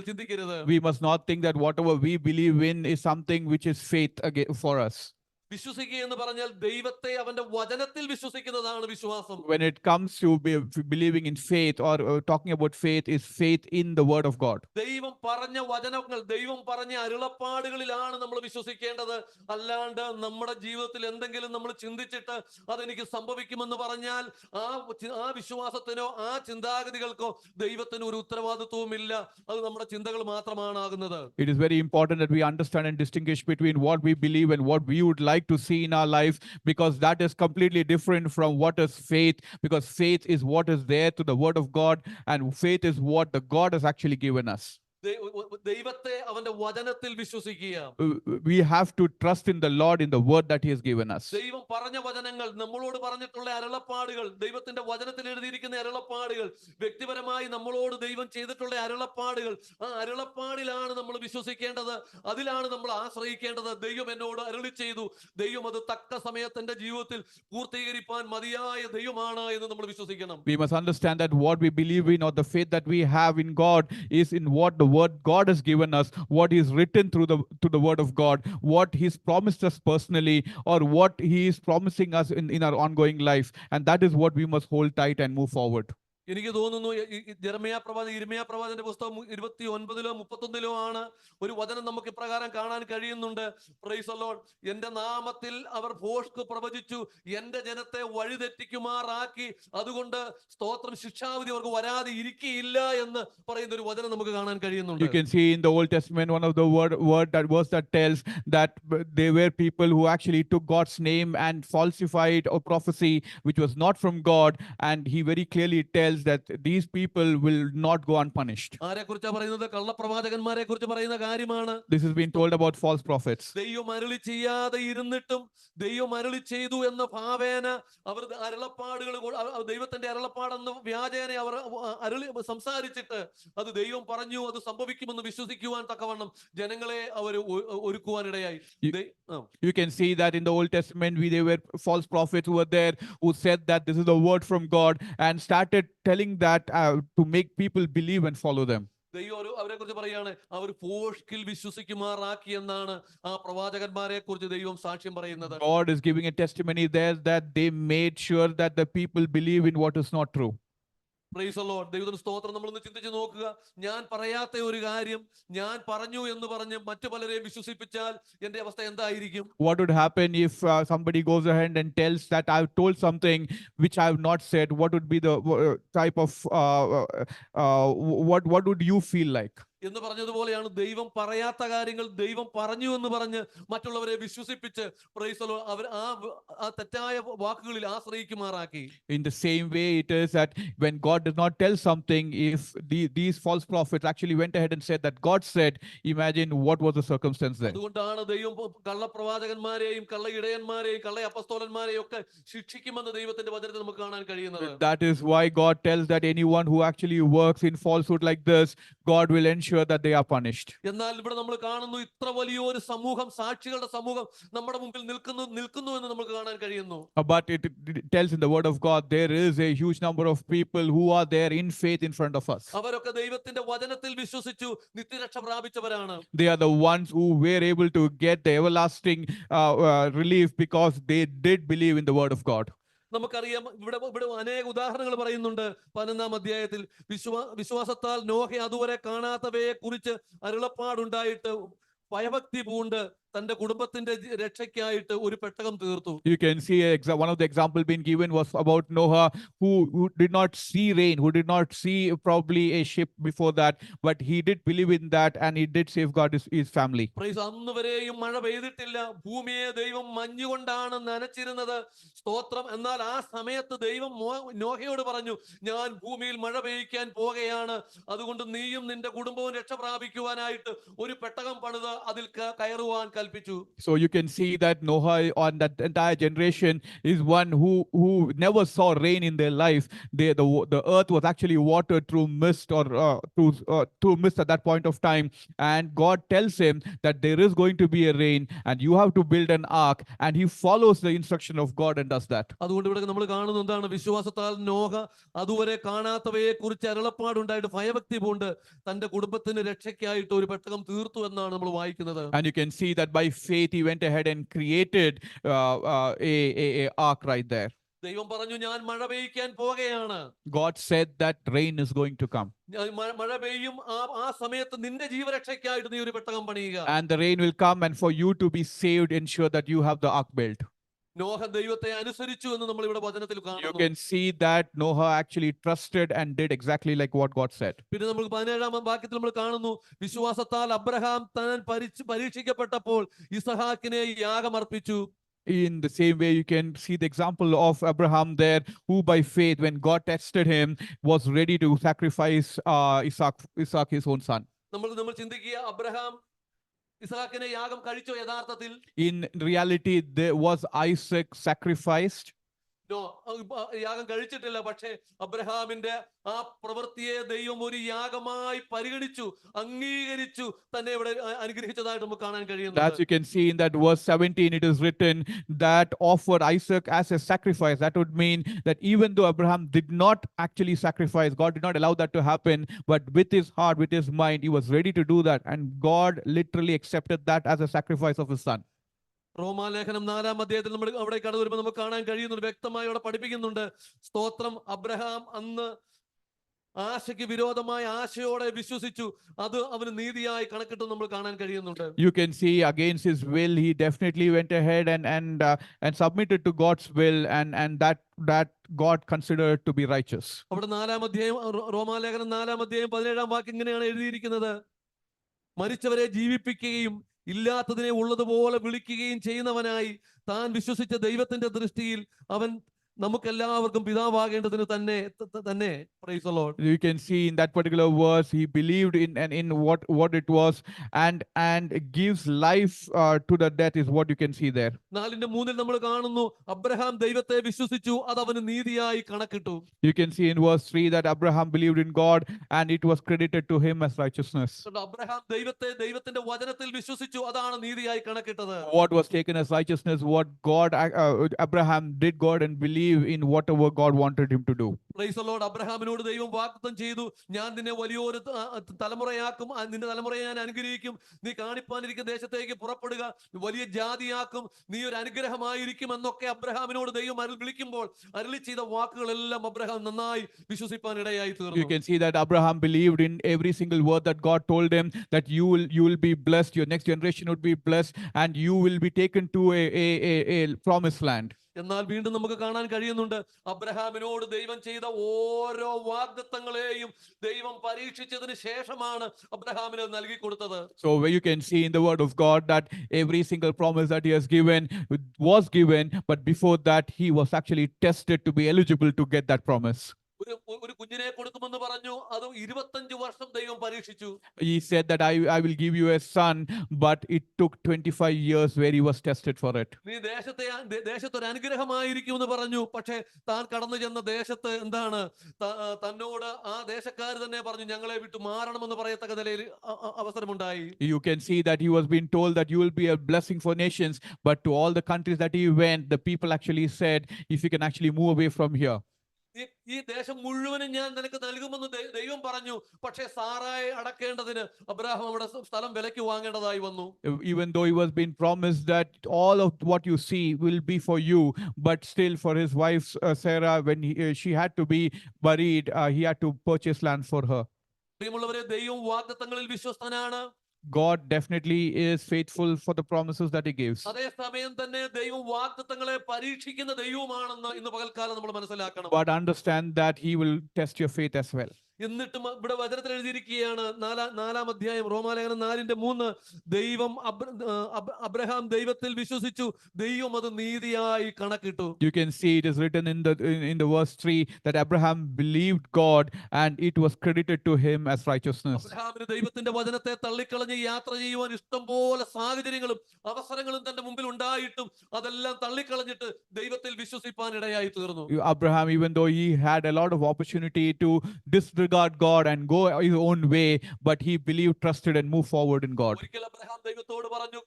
ചിന്തിക്കരുത്. We must not think that whatever we believe in is something which is faith for us. വിശ്വസിക്കുക എന്ന് പറഞ്ഞാൽ ദൈവത്തെ അവന്റെ വചനത്തിൽ വിശ്വസിക്കുന്നതാണ് വിശ്വാസം. When it comes to believing in faith or talking about faith, is faith in the word of God. ദൈവം പറഞ്ഞ വചനങ്ങൾ, ദൈവം പറഞ്ഞ അരുളപ്പാടുകളിലാണ് നമ്മൾ വിശ്വസിക്കേണ്ടത്. അല്ലാണ്ട് നമ്മുടെ ജീവിതത്തിൽ എന്തെങ്കിലും നമ്മൾ ചിന്തിച്ചിട്ട് അതെനിക്ക് സംഭവിക്കുമെന്ന് പറഞ്ഞാൽ ആ വിശ്വാസത്തിനോ ആ ചിന്താഗതികൾക്കോ ദൈവത്തിന് ഒരു ഉത്തരവാദിത്വവുമില്ല. അത് നമ്മുടെ ചിന്തകൾ മാത്രമാണ് ആകുന്നത്. It is very important that we understand and distinguish between what we believe and what we would like to see in our life, because that is completely different from what is faith, because faith is what is there to the word of God, and faith is what the God has actually given us. ദൈവത്തെ അവന്റെ വചനത്തിൽ വിശ്വസിക്കുക. We have to trust in the Lord in the word that He has given us. ദൈവം പറഞ്ഞ വചനങ്ങൾ, നമ്മളോട് പറഞ്ഞിട്ടുള്ള അരുളപ്പാടുകൾ, ദൈവത്തിന്റെ വചനത്തിൽ എഴുതിയിരിക്കുന്ന അരുളപ്പാടുകൾ, വ്യക്തിപരമായി നമ്മളോട് ദൈവം ചെയ്തിട്ടുള്ള അരുളപ്പാടുകൾ, ആ അരുളപ്പാടിലാണ് നമ്മൾ വിശ്വസിക്കേണ്ടത്, അതിലാണ് നമ്മൾ ആശ്രയിക്കേണ്ടത്. ദൈവം എന്നോട് അരുളി ചെയ്തു, ദൈവം അത് തക്ക സമയത്ത് എന്റെ ജീവിതത്തിൽ പൂർത്തീകരിപ്പാൻ മതിയായ ദൈവമാണ് എന്ന് നമ്മൾ വിശ്വസിക്കണം. We must understand that what we believe in, or the faith that we have in God, is in what the word God has given us, what is written through the word of God, what He's promised us personally, or what He is promising us in our ongoing life. And that is what we must hold tight and move forward. എനിക്ക് തോന്നുന്നു ഇരമ്യാ പ്രവാചകന്റെ പുസ്തകം 29-ലോ 31-ലോ ആണ് ഒരു വചനം നമുക്ക് ഇപ്രകാരം കാണാൻ കഴിയുന്നുണ്ട്. Price the Lord. എന്റെ നാമത്തിൽ അവർ ഭോഷ്ക് പ്രവചിച്ചു, എന്റെ ജനത്തെ വഴിതെറ്റിക്കുമാറാക്കി, അതുകൊണ്ട് സ്തോത്രം, ശിക്ഷാവിധി അവർക്ക് വരാതെ ഇരിക്കുകയില്ല എന്ന് പറയുന്ന ഒരു വചനം നമുക്ക് കാണാൻ കഴിയുന്നുണ്ട്. You can see in the Old Testament one of the verse that tells that they were people who actually took God's name and falsified a prophecy which was not from God, and He very clearly tells that these people will not go unpunished. ആരെക്കുറിച്ചാ പറയുന്നത്? കള്ളപ്രവാചകന്മാരെ കുറിച്ച് പറയുന്ന കാര്യമാണ്. This has been told about false prophets. ദൈവം അരുളി ചെയ്യാതെ ഇരുന്നിട്ടും ദൈവം അരുളി ചെയ്തു എന്ന ഭാവേന അവർ അരുളപ്പാടുകൾ, ദൈവത്തിന്റെ അരുളപ്പാടെന്ന വ്യാജേന അവർ സംസാരിച്ചിട്ട് അത് ദൈവം പറഞ്ഞു, അത് സംഭവിക്കുമെന്ന് വിശ്വസിക്കുവാൻ തക്കവണ്ണം ജനങ്ങളെ അവർ ഒരുക്കുവാനിടയായി. You can see that in the Old Testament, there were false prophets who were there who said that this is the word from God, and started telling that to make people believe and follow them. ദൈവം അവരെ കുറിച്ച് പറയാണ്, അവർ ഭോഷ്കിൽ വിശ്വസിക്കുമാറാക്കി എന്നാണ് ആ പ്രവാചകന്മാരെ കുറിച്ച് ദൈവം സാക്ഷ്യം പറയുന്നത്. God is giving a testimony there that they made sure that the people believe in what is not true. Price the Lord. ദൈവത്തിന്റെ സ്തോത്രം. നമ്മളൊന്ന് ചിന്തിച്ച് നോക്കുക. ഞാൻ പറയാത്ത ഒരു കാര്യം ഞാൻ പറഞ്ഞു എന്ന് പറഞ്ഞ് മറ്റു പലരെയും വിശ്വസിപ്പിച്ചാൽ എന്റെ അവസ്ഥ എന്തായിരിക്കും? What would happen if somebody goes ahead and tells that I've told something which I have not said? What would be the type of what would you feel like? എന്ന് പറഞ്ഞതുപോലെയാണ് ദൈവം പറയാത്ത കാര്യങ്ങൾ ദൈവം പറഞ്ഞു എന്ന് പറഞ്ഞ് മറ്റുള്ളവരെ വിശ്വസിപ്പിച്ച് പ്രൈസ് ദി ലോർഡ് അവർ ആ തെറ്റായ വാക്കുകളിൽ ആശ്രയിക്കുമാറാക്കി. In the same way it is that when God does not tell something, if these false prophets actually went ahead and said that God said, imagine what was the circumstance then. അതുകൊണ്ടാണ് ദൈവം കള്ളപ്രവാചകന്മാരെയും കള്ള ഇടയന്മാരെയും കള്ള അപ്പസ്തോലന്മാരെയും ഒക്കെ ശിക്ഷിക്കുമെന്ന് ദൈവത്തിന്റെ വചനത്തിൽ നമുക്ക് കാണാൻ കഴിയുന്നത്. That is why God tells that anyone who actually works in falsehood like this, God will ensure that they are punished. എന്നാൽ ഇവിടെ നമ്മൾ കാണുന്നു ഇത്ര വലിയൊരു സമൂഹം, സാക്ഷികളുടെ സമൂഹം നമ്മുടെ മുമ്പിൽ നിൽക്കുന്നു എന്ന് നമുക്ക് കാണാൻ കഴിയുന്നു. But it tells in the word of God there is a huge number of people who are there in faith in front of us. അവരൊക്കെ ദൈവത്തിന്റെ വചനത്തിൽ വിശ്വസിച്ചു നിത്യരക്ഷ പ്രാപിച്ചവരാണ്. They are the ones who were able to get the everlasting relief because they did believe in the word of God. നമുക്കറിയാം ഇവിടെ അനേക ഉദാഹരണങ്ങൾ പറയുന്നുണ്ട്. 11-ാം അധ്യായത്തിൽ വിശ്വാസത്താൽ നോഹ അതുവരെ കാണാത്തവയെ കുറിച്ച് അരുളപ്പാടുണ്ടായിട്ട് ഭയഭക്തി പൂണ്ട് തന്റെ കുടുംബത്തിന്റെ രക്ഷയ്ക്കായിട്ട് ഒരു പെട്ടകം തീർത്തു. You can see one of the example being given was about Noah, who did not see rain, who did not see probably a ship before that, but he did believe in that and he did safeguard his family. Price. അന്ന് വരെയും മഴ പെയ്തിട്ടില്ല, ഭൂമിയെ ദൈവം മഞ്ഞുകൊണ്ടാണ് നനച്ചിരുന്നത്. സ്തോത്രം. എന്നാൽ ആ സമയത്ത് ദൈവം നോഹയോട് പറഞ്ഞു, ഞാൻ ഭൂമിയിൽ മഴ പെയ്യിക്കാൻ പോകുകയാണ്, അതുകൊണ്ട് നീയും നിന്റെ കുടുംബവും രക്ഷ പ്രാപിക്കുവാനായിട്ട് ഒരു പെട്ടകം പണിത് അതിൽ കയറുവാൻ കൽപ്പിച്ചു. So you can see that Noah on that entire generation is one who never saw rain in their life. The earth was actually watered through mist or through mist at that point of time, and God tells him that there is going to be a rain and you have to build an ark, and he follows the instruction of God and does that. അതുകൊണ്ട് ഇവിടെ നമ്മൾ കാണുന്നത് എന്താണ്? വിശ്വാസത്താൽ നോഹ അതുവരെ കാണാത്തവയെ കുറിച്ച് അരുളപ്പാടുണ്ടായിട്ട് ഭയഭക്തി പൂണ്ട് തന്റെ കുടുംബത്തിന് രക്ഷയ്ക്കായിട്ട് ഒരു പെട്ടകം തീർത്തു എന്നാണ് നമ്മൾ വായിക്കുന്നത്. And you can see that by faith he went ahead and created a ark right there. ദൈവം പറഞ്ഞു, ഞാൻ മഴ പെയ്യിക്കാൻ പോകുകയാണ്. God said that rain is going to come. മഴ പെയ്യും, ആ സമയത്ത് നിന്റെ ജീവരക്ഷയ്ക്കായിട്ട് നീ ഒരു പെട്ടകം പണിയുക. And the rain will come, and for you to be saved, ensure that you have the ark built. Noah ദൈവത്തെ അനുസരിച്ചു എന്ന് നമ്മൾ ഇവിടെ വചനത്തിൽ You കാണുന്നു. can see that Noah actually trusted and did exactly like what God said. പിന്നെ നമ്മൾ 17-ാം വാക്യത്തിൽ നമ്മൾ കാണുന്നു, വിശ്വാസത്താൽ അബ്രഹാം താൻ പരീക്ഷിക്കപ്പെട്ടപ്പോൾ ഇസഹാക്കിനെ യാഗമർപ്പിച്ചു. In the same way, you can see the example of Abraham there, who by faith, when God tested him, was ready to sacrifice Isaac, his own son. നമ്മൾ ചിന്തിക്കുക, അബ്രഹാം ഇസ്ഹാക്കിനെ യാഗം കഴിച്ചോ? യഥാർത്ഥത്തിൽ In reality, there was Isaac sacrificed. No, യാഗം കഴിച്ചിട്ടില്ല. പക്ഷേ അബ്രഹാമിന്റെ ആ പ്രവൃത്തിയെ ദൈവം ഒരു യാഗമായി പരിഗണിച്ചു, അംഗീകരിച്ചു, തന്നെ ഇവിടെ അനുഗ്രഹിച്ചതായിട്ട് നമുക്ക് കാണാൻ As കഴിയുന്നുണ്ട്. you can see in that verse 17, it is written that offered Isaac as a sacrifice. That would mean that even though Abraham did not actually sacrifice, God did not allow that to happen, but with his heart, with his mind, he was ready to do that. And God literally accepted that as a sacrifice of his son. റോമാലേഖനം 4-ാം അധ്യായത്തിൽ നമ്മൾ അവിടെ കടന്നു വരുമ്പോൾ നമുക്ക് കാണാൻ കഴിയുന്നുണ്ട്, വ്യക്തമായി അവിടെ പഠിപ്പിക്കുന്നുണ്ട്. സ്തോത്രം, അബ്രഹാം അന്ന് ആശയ്ക്ക് വിരോധമായ ആശയോടെ വിശ്വസിച്ചു, അത് അവന് നീതിയായി കണക്കിട്ട് നമ്മൾ കാണാൻ കഴിയുന്നുണ്ട്. You can see against his will, he definitely went ahead and submitted to God's will, and that God considered to be righteous. അവിടെ 4-ാം അധ്യായം, റോമാലേഖനം 4-ാം അധ്യായം 17-ാം വാക്യം ഇങ്ങനെയാണ് എഴുതിയിരിക്കുന്നത്: മരിച്ചവരെ ജീവിപ്പിക്കുകയും ഇല്ലാത്തതിനെ ഉള്ളതുപോലെ വിളിക്കുകയും ചെയ്യുന്നവനായി താൻ വിശ്വസിച്ച ദൈവത്തിന്റെ ദൃഷ്ടിയിൽ അവൻ നമുക്കെല്ലാവർക്കും പിതാവാകേണ്ടതിന് തന്നെ. Praise the Lord. You can see in that particular verse, he believed in what it was, and gives life to the death, is what you can see there. 4-3 നമ്മൾ കാണുന്നു, അബ്രഹാം ദൈവത്തെ വിശ്വസിച്ചു, അത് അവന് നീതിയായി കണക്കിട്ടു. You can see in verse 3 that Abraham believed in God and it was credited to him as righteousness. Abraham ദൈവത്തിന്റെ വചനത്തിൽ വിശ്വസിച്ചു, അതാണ് നീതിയായി കണക്കിട്ടത്. What was taken as righteousness, what Abraham did God and believe in whatever God wanted him to do. Praise the Lord. അബ്രഹാമിനോട് ദൈവം വാഗ്ദത്തം ചെയ്തു, ഞാൻ നിന്നെ വലിയൊരു തലമുറയാക്കും, നിന്റെ തലമുറയെ ഞാൻ അനുഗ്രഹിക്കും, നീ കാണിപ്പാനിരിക്കുന്ന ദേശത്തേക്ക് പുറപ്പെടുക, വലിയ ജാതിയാക്കും, നീ ഒരു അനുഗ്രഹമായിരിക്കും എന്നൊക്കെ അബ്രഹാമിനോട് ദൈവം വിളിക്കുമ്പോൾ അരുളി ചെയ്ത വാക്കുകളെല്ലാം അബ്രഹാം നന്നായി വിശ്വസിപ്പാൻ ഇടയായി You തീർന്നു. can see that Abraham believed in every single word that God told him, that you will be blessed, your next generation would be blessed, and you will be taken to a promised land. എന്നാൽ വീണ്ടും നമുക്ക് കാണാൻ കഴിയുന്നുണ്ട്, അബ്രഹാമിനോട് ദൈവം ചെയ്ത ഓരോ വാഗ്ദത്തങ്ങളെയും ദൈവം പരീക്ഷിച്ചതിന് ശേഷമാണ് അബ്രഹാമിന് നൽകി കൊടുത്തത്. So where you can see in the word of God that every single promise that he has given was given, but before that he was actually tested to be eligible to get that promise. ഒരു കുഞ്ഞിനെ കൊടുക്കുമെന്ന് പറഞ്ഞു, അത് 25 വർഷം ദൈവം പരീക്ഷിച്ചു. He said that I will give you a son, but it took 25 years where he was tested for it. നീ ദേശത്തൊരു അനുഗ്രഹമായിരിക്കുമെന്ന് പറഞ്ഞു, പക്ഷെ താൻ കടന്നു ചെന്ന ദേശത്ത് എന്താണ്, തന്നോട് ആ ദേശക്കാർ തന്നെ പറഞ്ഞു, ഞങ്ങളെ വിട്ടു മാറണമെന്ന് പറയത്തക്ക നിലയിൽ അവസരമുണ്ടായി. You can see that he was being told that you will be a blessing for nations, but to all the countries that he went, the people actually said, if you can actually move away from here. ഈ ദേശം മുഴുവനും ഞാൻ നിനക്ക് നൽകുമെന്ന് ദൈവം പറഞ്ഞു, പക്ഷേ സാറായെ അടക്കേണ്ടതിന് Abraham അവിടെ സ്ഥലം വിലയ്ക്ക് വാങ്ങേണ്ടതായി വന്നു. Even though he was being promised that all of what you see will be for you, but still for his wife Sarah, when she had to be buried, he had to purchase land for her. പ്രിയമുള്ളവരെ, ദൈവം വാഗ്ദത്തങ്ങളിൽ വിശ്വസ്തനാണ്. God definitely is faithful for the promises that he gives. അതേസമയം തന്നെ ദൈവം വാഗ്ദത്തങ്ങളെ പരീക്ഷിക്കുന്ന ദൈവമാണെന്ന് ഇന്ന് പകൽക്കാലം നമ്മൾ മനസ്സിലാക്കണം. But understand that he will test your faith as well. എന്നിട്ടും ഇവിടെ വചനത്തിൽ എഴുതിയിരിക്കുകയാണ്, 4-ാം അധ്യായം റോമാലേഖനം 4-3, ദൈവം അബ്രഹാം ദൈവത്തിൽ വിശ്വസിച്ചു, ദൈവം അത് നീതിയായി കണക്കിട്ടു. You can see it is written in the verse 3 that Abraham believed God and it was credited to him as righteousness. അബ്രഹാമിന് ദൈവത്തിന്റെ വചനത്തെ തള്ളിക്കളഞ്ഞ് യാത്ര ചെയ്യുവാൻ ഇഷ്ടം പോലെ സാഹചര്യങ്ങളും അവസരങ്ങളും തന്റെ മുമ്പിൽ ഉണ്ടായിട്ടും അതെല്ലാം തള്ളിക്കളഞ്ഞിട്ട് ദൈവത്തിൽ വിശ്വസിപ്പാൻ ഇടയായി തീർന്നു. Abraham, even though he had a lot of opportunity to disregard God and go his own way, but he believed, trusted, and moved forward in God. ഒരിക്കൽ അബ്രഹാം ദൈവത്തോട് പറഞ്ഞു,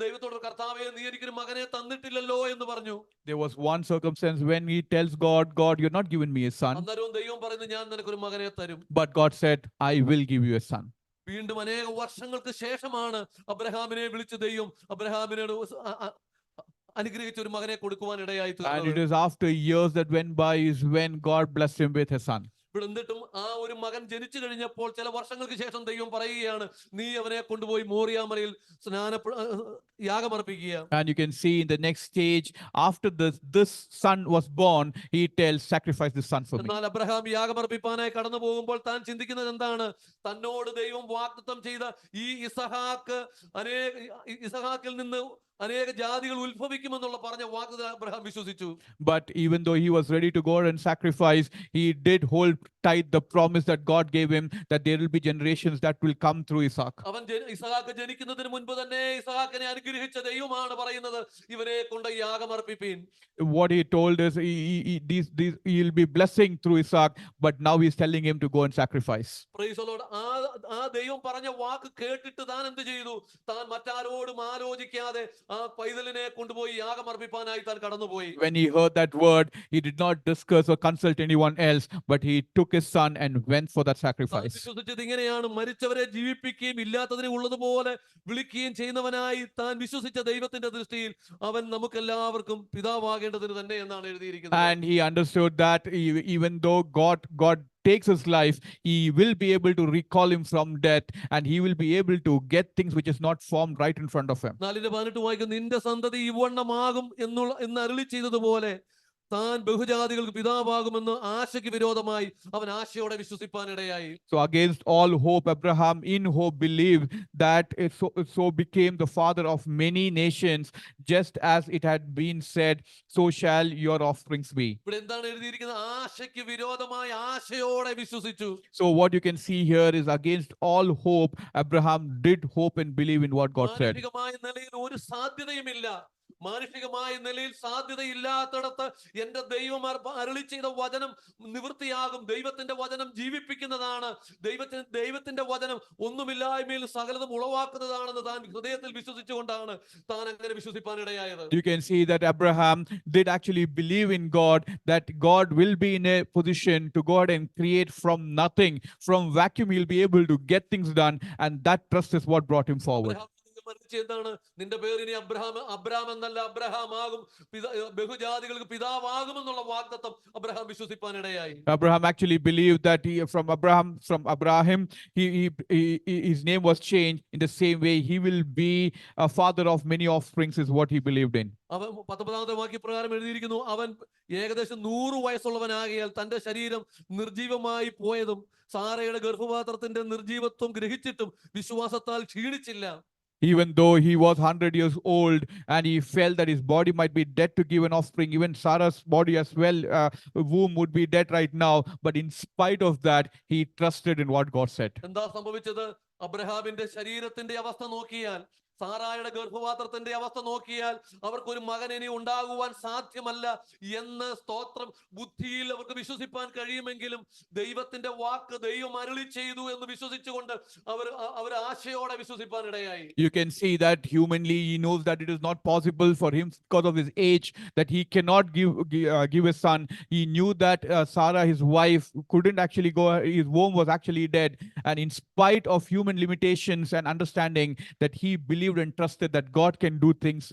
ദൈവത്തോട്, കർത്താവേ, നീ എനിക്കൊരു മകനെ തന്നിട്ടില്ലല്ലോ എന്ന് പറഞ്ഞു. There was one circumstance when he tells God, you're not giving me a son. അന്നേരവും ദൈവം പറയുന്നു, ഞാൻ നിനക്കൊരു മകനെ തരും. But God said, I will give you a son. വീണ്ടും അനേക വർഷങ്ങൾക്ക് ശേഷമാണ് അബ്രഹാമിനെ വിളിച്ച് ദൈവം അബ്രഹാമിനോട് അനുഗ്രഹിച്ച ഒരു മകനെ കൊടുക്കുവാൻ ഇടയായി And it തീർന്നത്. is after years that went by is when God blessed him with a son. എന്നിട്ടും ആ ഒരു മകൻ ജനിച്ചു കഴിഞ്ഞപ്പോൾ ചില വർഷങ്ങൾക്ക് ശേഷം ദൈവം പറയുകയാണ്, നീ അവനെ കൊണ്ടുപോയി മോറിയാമലയിൽ യാഗമർപ്പിക്കുക. And you can see in the next stage, after this son was born, he tells, sacrifice this son for me. എന്നാൽ അബ്രഹാം യാഗമർപ്പിപ്പാനായി കടന്നു പോകുമ്പോൾ താൻ ചിന്തിക്കുന്നത് എന്താണ്, തന്നോട് ദൈവം വാഗ്ദത്തം ചെയ്ത ഈ ഇസഹാക്കിൽ നിന്ന് അനേക ജാതികൾ ഉത്ഭവിക്കുമെന്നുള്ള പറഞ്ഞ വാഗ്ദത്തം അബ്രഹാം വിശ്വസിച്ചു. But even though he was ready to go and sacrifice, he did hold tight the promise that God gave him, that there will be generations that will come through Isaac. അവൻ ഇസഹാക്ക് ജനിക്കുന്നതിന് മുൻപ് തന്നെ ഇസഹാക്കിനെ അനുഗ്രഹിച്ച ദൈവമാണ് പറയുന്നത്, ഇവനെ കൊണ്ട് യാഗമർപ്പിപ്പീൻ. What he told is he'll be blessing through Isaac, but now he's telling him to go and sacrifice. Praise the Lord. ആ ദൈവം പറഞ്ഞ വാക്ക് കേട്ടിട്ട് താൻ എന്ത് ചെയ്തു? താൻ മറ്റാരോടും ആലോചിക്കാതെ ആ പൈതലിനെ കൊണ്ടുപോയി യാഗമർപ്പിപ്പാനായി താൻ കടന്നുപോയി. When he heard that word, he did not discuss or consult anyone else, but he took his son and went for that താൻ sacrifice. വിശ്വസിച്ചത് ഇങ്ങനെയാണ്, മരിച്ചവരെ ജീവിപ്പിക്കുകയും ഇല്ലാത്തതിനെ ഉള്ളതുപോലെ വിളിക്കുകയും ചെയ്യുന്നവനായി താൻ വിശ്വസിച്ച ദൈവത്തിന്റെ ദൃഷ്ടിയിൽ അവൻ നമുക്കെല്ലാവർക്കും പിതാവാകേണ്ടതിന് തന്നെ എന്നാണ് എഴുതിയിരിക്കുന്നത്. And he understood that even though God takes his life, he will be able to recall him from death, and he will be able to get things which is not formed right in front of him. 4:18 വായിക്കും, നിന്റെ സന്തതി ഇവണ്ണമാകും എന്ന് അരുളി ചെയ്തതുപോലെ താൻ ബഹുജാതികൾക്ക് പിതാവാകുമെന്ന് ആശയ്ക്ക് വിരോധമായി അവൻ ആശയോടെ വിശ്വസിപ്പാനിടയായി. So against all hope, Abraham in hope believed that it so became the father of many nations, just as it had been said, so shall your offsprings be. ഇവിടെ എന്താണ് എഴുതിയിരിക്കുന്നത്? ആശയ്ക്ക് വിരോധമായി ആശയോടെ വിശ്വസിച്ചു. So what you can see here is against all hope, Abraham did hope and believe in what God said. മാനുഷികമായ നിലയിൽ ഒരു സാധ്യതയുമില്ല. മാനുഷികമായ നിലയിൽ സാധ്യതയില്ലാത്തിടത്ത് എന്റെ ദൈവം അരുളി ചെയ്ത വചനം നിവൃത്തിയാകും. ദൈവത്തിന്റെ വചനം ജീവിപ്പിക്കുന്നതാണ്. ദൈവത്തിന്റെ വചനം ഒന്നുമില്ലായ്മയിൽ സകലതും ഉളവാക്കുന്നതാണെന്ന് താൻ ഹൃദയത്തിൽ വിശ്വസിച്ചുകൊണ്ടാണ് താൻ അങ്ങനെ വിശ്വസിപ്പാനിടയായത്. You can see that Abraham did actually believe in God, that God will be in a position to go ahead and create from nothing. From vacuum, he'll be able to get things done, and that trust is what brought him forward. എന്താണ്? നിന്റെ പേര് ഇനി Abraham എന്നല്ല, Abraham ആകും, ബഹുജാതികൾക്ക് പിതാവാകുമെന്നുള്ള വാഗ്ദത്തം Abraham വിശ്വസിപ്പാനിടയായി. Abraham actually believed that from Abraham, his name was changed in the same way. He will be a father of many offsprings, is what he believed in. അവൻ 19-ാമത്തെ വാക്യപ്രകാരം എഴുതിയിരിക്കുന്നു, അവൻ ഏകദേശം 100 വയസ്സുള്ളവനാകിയാൽ തന്റെ ശരീരം നിർജീവമായി പോയതും സാറയുടെ ഗർഭപാത്രത്തിന്റെ നിർജീവത്വം ഗ്രഹിച്ചിട്ടും വിശ്വാസത്താൽ ക്ഷീണിച്ചില്ല. Even though he was 100 years old and he felt that his body might be dead to give an offspring, even Sarah's body as well, womb would be dead right now. But in spite of that, he trusted in what God said. എന്താ സംഭവിച്ചത്? അബ്രഹാമിന്റെ ശരീരത്തിന്റെ അവസ്ഥ നോക്കിയാൽ, സാറായുടെ ഗർഭപാത്രത്തിന്റെ അവസ്ഥ നോക്കിയാൽ അവർക്കൊരു മകൻ ഇനി ഉണ്ടാകുവാൻ സാധ്യമല്ല എന്ന് സ്തോത്രം ബുദ്ധിയിൽ അവർക്ക് വിശ്വസിപ്പാൻ കഴിയുമെങ്കിലും ദൈവത്തിന്റെ വാക്ക് ദൈവം അരുളി ചെയ്തു എന്ന് വിശ്വസിച്ചുകൊണ്ട് അവർ ആശയോടെ വിശ്വസിപ്പാൻ ഇടയായി. You can see that humanly he knows that it is not possible for him because of his age, that he cannot give a son. He knew that Sarah, his wife, couldn't actually go, his womb was actually dead, and in spite of human limitations and understanding, that he believed and trusted that God can do things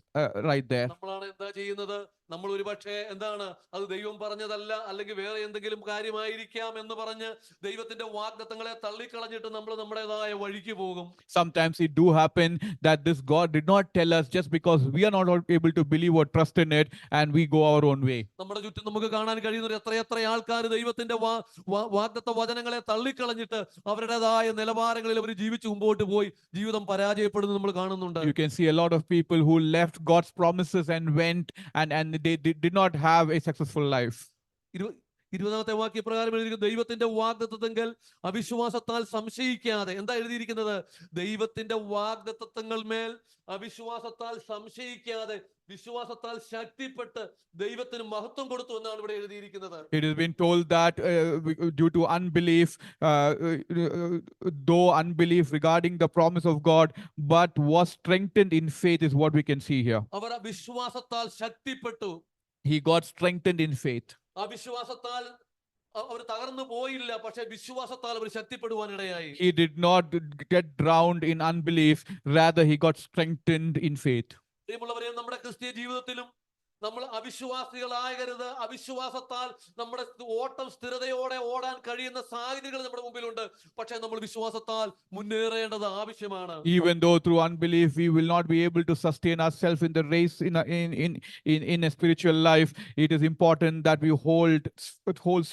right there. നമ്മളാണ് എന്താ ചെയ്യുന്നത്? നമ്മൾ ഒരുപക്ഷെ എന്താണ്, അത് ദൈവം പറഞ്ഞതല്ല, അല്ലെങ്കിൽ വേറെ എന്തെങ്കിലും കാര്യമായിരിക്കാം എന്ന് പറഞ്ഞ് ദൈവത്തിന്റെ വാഗ്ദത്തങ്ങളെ തള്ളിക്കളഞ്ഞിട്ട് നമ്മൾ നമ്മുടേതായ വഴിക്ക് പോകും. Sometimes it do happen that this God did not tell us just because we are not able to believe or trust in it, and we go our own way. നമ്മുടെ ചുറ്റും നമുക്ക് കാണാൻ കഴിയുന്ന എത്രയെത്ര ആൾക്കാർ ദൈവത്തിന്റെ വാഗ്ദത്ത വചനങ്ങളെ തള്ളിക്കളഞ്ഞിട്ട് അവരുടേതായ നിലവാരങ്ങളിൽ അവർ ജീവിച്ചു മുമ്പോട്ട് പോയി ജീവിതം പരാജയപ്പെടുന്നത് നമ്മൾ കാണുന്നുണ്ട്. You can see a lot of people who left God's promises and went and they did not have a successful life. 20-ാമത്തെ വാക്യപ്രകാരം എഴുതിയിരിക്കുന്നത്, ദൈവത്തിന്റെ വാഗ്ദത്തങ്ങൾ അവിശ്വാസത്താൽ സംശയിക്കാതെ. എന്താ എഴുതിയിരിക്കുന്നത്? ദൈവത്തിന്റെ വാഗ്ദത്തങ്ങൾ മേൽ അവിശ്വാസത്താൽ സംശയിക്കാതെ വിശ്വാസത്താൽ ശക്തിപ്പെട്ട് ദൈവത്തിന് മഹത്വം കൊടുത്തു എന്നാണ് ഇവിടെ എഴുതിയിരിക്കുന്നത്. It has been told that due to unbelief, though unbelief regarding the promise of God, but was strengthened in faith, is what we can see here. അവർ വിശ്വാസത്താൽ ശക്തിപ്പെട്ടു. He got strengthened in faith. അവിശ്വാസത്താൽ അവർ തകർന്നു പോയില്ല, പക്ഷെ വിശ്വാസത്താൽ അവർ ശക്തിപ്പെടുവാൻ ഇടയായി. He did not get drowned in unbelief, rather he got strengthened in faith. പ്രിയമുള്ളവരെ, നമ്മുടെ ക്രിസ്തീയ ജീവിതത്തിലും നമ്മൾ അവിശ്വാസികളാകരുത്. അവിശ്വാസത്താൽ നമ്മുടെ ഓട്ടം സ്ഥിരതയോടെ ഓടാൻ കഴിയുന്ന സാഹചര്യങ്ങൾ നമ്മുടെ മുമ്പിലുണ്ട്. പക്ഷെ നമ്മൾ വിശ്വാസത്താൽ മുന്നേറേണ്ടത് ആവശ്യമാണ്. Even though through unbelief we will not be able to sustain ourselves in the race in a spiritual life, it is important that we hold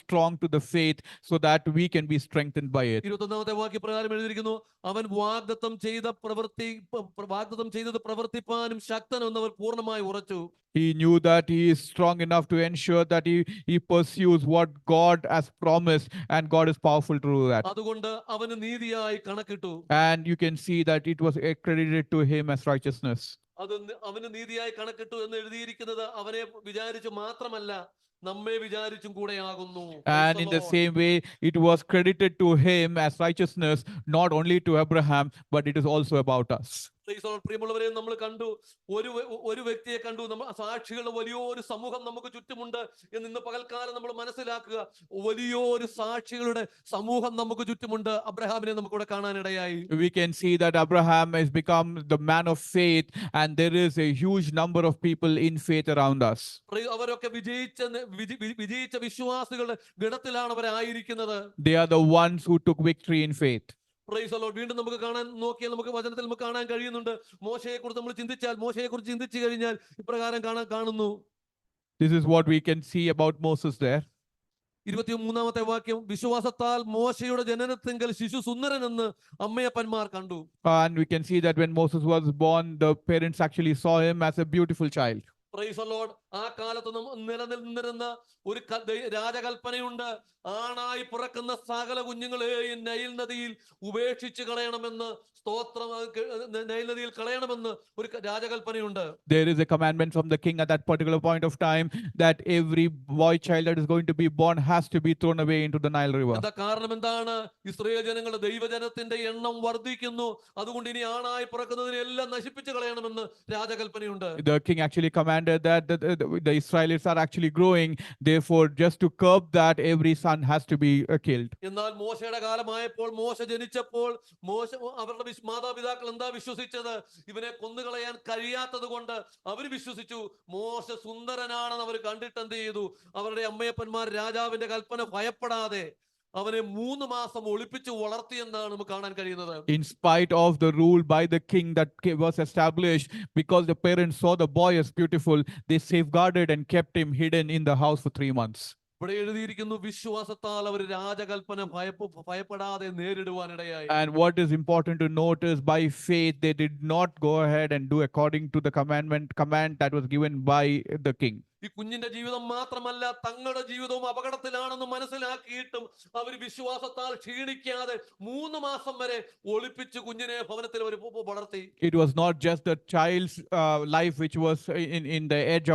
strong to the faith so that we can be strengthened by it. 21-ാമത്തെ വാക്യപ്രകാരം എഴുതിയിരിക്കുന്നു, അവൻ വാഗ്ദത്തം ചെയ്തത് പ്രവർത്തിപ്പാനും ശക്തനെന്നവർ പൂർണ്ണമായി ഉറച്ചു. He knew that he is strong enough to ensure that he pursues what God has promised, and God is powerful to do that. അതുകൊണ്ട് അവന് നീതിയായി കണക്കിട്ടു. And you can see that it was accredited to him as righteousness. അത് അവന് നീതിയായി കണക്കിട്ടു എന്ന് എഴുതിയിരിക്കുന്നത് അവനെ വിചാരിച്ചു മാത്രമല്ല, നമ്മെ വിചാരിച്ചും കൂടെയാകുന്നു. And in the same way, it was credited to him as righteousness, not only to Abraham, but it is also about us. പ്രിയമുള്ളവരെ, നമ്മൾ കണ്ടു, ഒരു വ്യക്തിയെ കണ്ടു. നമ്മൾ സാക്ഷികളുടെ വലിയൊരു സമൂഹം നമുക്ക് ചുറ്റുമുണ്ട് എന്ന് ഇന്ന് പകൽക്കാലം നമ്മൾ മനസ്സിലാക്കുക. വലിയൊരു സാക്ഷികളുടെ സമൂഹം നമുക്ക് ചുറ്റുമുണ്ട്. അബ്രഹാമിനെ നമുക്കിവിടെ കാണാനിടയായി. We can see that Abraham has become the man of faith, and there is a huge number of people in faith around us. അവരൊക്കെ വിജയിച്ച വിശ്വാസികളുടെ ഗണത്തിലാണ് അവരായിരിക്കുന്നത്. They are the ones who took victory in faith. Price the Lord. വീണ്ടും നമുക്ക് നോക്കിയാൽ നമുക്ക് വചനത്തിൽ നമുക്ക് കാണാൻ കഴിയുന്നുണ്ട്. മോശയെക്കുറിച്ച് നമ്മൾ ചിന്തിച്ചു കഴിഞ്ഞാൽ ഇപ്രകാരം കാണുന്നു. This is what we can see about Moses there. 23-ാമത്തെ വാക്യം, വിശ്വാസത്താൽ മോശയുടെ ജനനത്തിങ്കൽ ശിശു സുന്ദരനെന്ന് അമ്മയപ്പന്മാർ കണ്ടു. And we can see that when Moses was born, the parents actually saw him as a beautiful child. Price the Lord. ആ കാലത്ത് നിലനിന്നിരുന്ന ഒരു രാജകൽപ്പനയുണ്ട്. ആണായി പിറക്കുന്ന സകല കുഞ്ഞുങ്ങളെയും നൈൽ നദിയിൽ ഉപേക്ഷിച്ച് കളയണമെന്ന്, നൈൽ നദിയിൽ കളയണമെന്ന് ഒരു രാജകൽപ്പനയുണ്ട്. There is a commandment from the king at that particular point of time that every boy child that is going to be born has to be thrown away into the Nile River. കാരണം എന്താണ്? Israel ജനങ്ങളുടെ ദൈവജനത്തിന്റെ എണ്ണം വർദ്ധിക്കുന്നു. അതുകൊണ്ട് ഇനി ആണായി പിറക്കുന്നതിനെ എല്ലാം നശിപ്പിച്ച് കളയണമെന്ന് രാജകൽപ്പനയുണ്ട്. The king actually commanded that the Israelites are actually growing. Therefore, just to curb that, every son has to be killed. എന്നാൽ മോശയുടെ കാലമായപ്പോൾ, മോശ ജനിച്ചപ്പോൾ, അവരുടെ മാതാപിതാക്കൾ എന്താ വിശ്വസിച്ചത്? ഇവനെ കൊന്നുകളയാൻ കഴിയാത്തത് കൊണ്ട് അവർ വിശ്വസിച്ചു മോശ സുന്ദരനാണെന്ന് അവർ കണ്ടിട്ട് എന്ത് ചെയ്തു? അവരുടെ അമ്മയപ്പന്മാർ രാജാവിന്റെ കൽപ്പന ഭയപ്പെടാതെ അവനെ 3 മാസം ഒളിപ്പിച്ചു വളർത്തിയെന്നാണ് നമുക്ക് കാണാൻ കഴിയുന്നത്. In spite of the rule by the king that was established, because the parents saw the boy as beautiful, they safeguarded and kept him hidden in the house for 3 months. ഇവിടെ എഴുതിയിരിക്കുന്നു, വിശ്വാസത്താൽ അവർ രാജകൽപ്പന ഭയപ്പെടാതെ നേരിടുവാനിടയായി. And what is important to note is by faith they did not go ahead and do according to the command that was given by the king. ഈ കുഞ്ഞിന്റെ ജീവിതം മാത്രമല്ല, തങ്ങളുടെ ജീവിതവും അപകടത്തിലാണെന്ന് മനസ്സിലാക്കിയിട്ടും അവർ വിശ്വാസത്താൽ ക്ഷീണിക്കാതെ 3 മാസം വരെ ഒളിപ്പിച്ച് കുഞ്ഞിനെ ഭവനത്തിൽ അവർ വളർത്തി. It was not just the child's life which was in the edge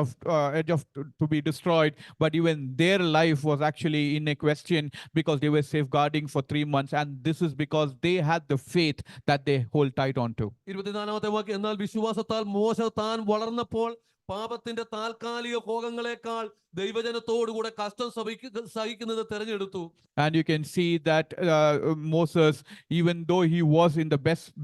of to be destroyed, but even their life was actually in a question because they were safeguarding for 3 months, and this is because they had the faith that they hold tight on to. 24-ാമത്തെ വാക്യം, എന്നാൽ വിശ്വാസത്താൽ മോശ താൻ വളർന്നപ്പോൾ പാപത്തിന്റെ താൽക്കാലിക ഭോഗങ്ങളെക്കാൾ ദൈവജനത്തോടുകൂടെ കഷ്ടം സഹിക്കുന്നത് തെരഞ്ഞെടുത്തു. And you can see that Moses, even though he was in the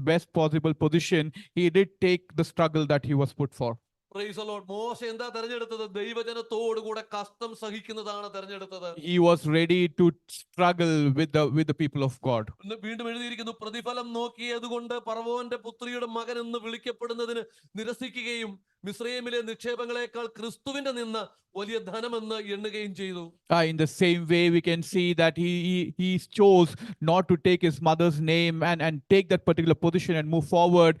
best possible position, he did take the struggle that he was put for. Praise the Lord. മോശ എന്താ തെരഞ്ഞെടുത്തത്? ദൈവജനത്തോടുകൂടെ കഷ്ടം സഹിക്കുന്നതാണ് തെരഞ്ഞെടുത്തത്. He was ready to struggle with the people of God. വീണ്ടും എഴുതിയിരിക്കുന്നു, പ്രതിഫലം നോക്കിയതുകൊണ്ട് ഫറവോന്റെ പുത്രിയുടെ മകൻ എന്ന് വിളിക്കപ്പെടുന്നതിന് നിരസിക്കുകയും മിസ്രയീമിലെ നിക്ഷേപങ്ങളെക്കാൾ ക്രിസ്തുവിന്റെ നിന്ന വലിയ ധനമെന്ന് എണ്ണുകയും ചെയ്തു. In the same way, we can see that he chose not to take his mother's name and take that particular position and move forward,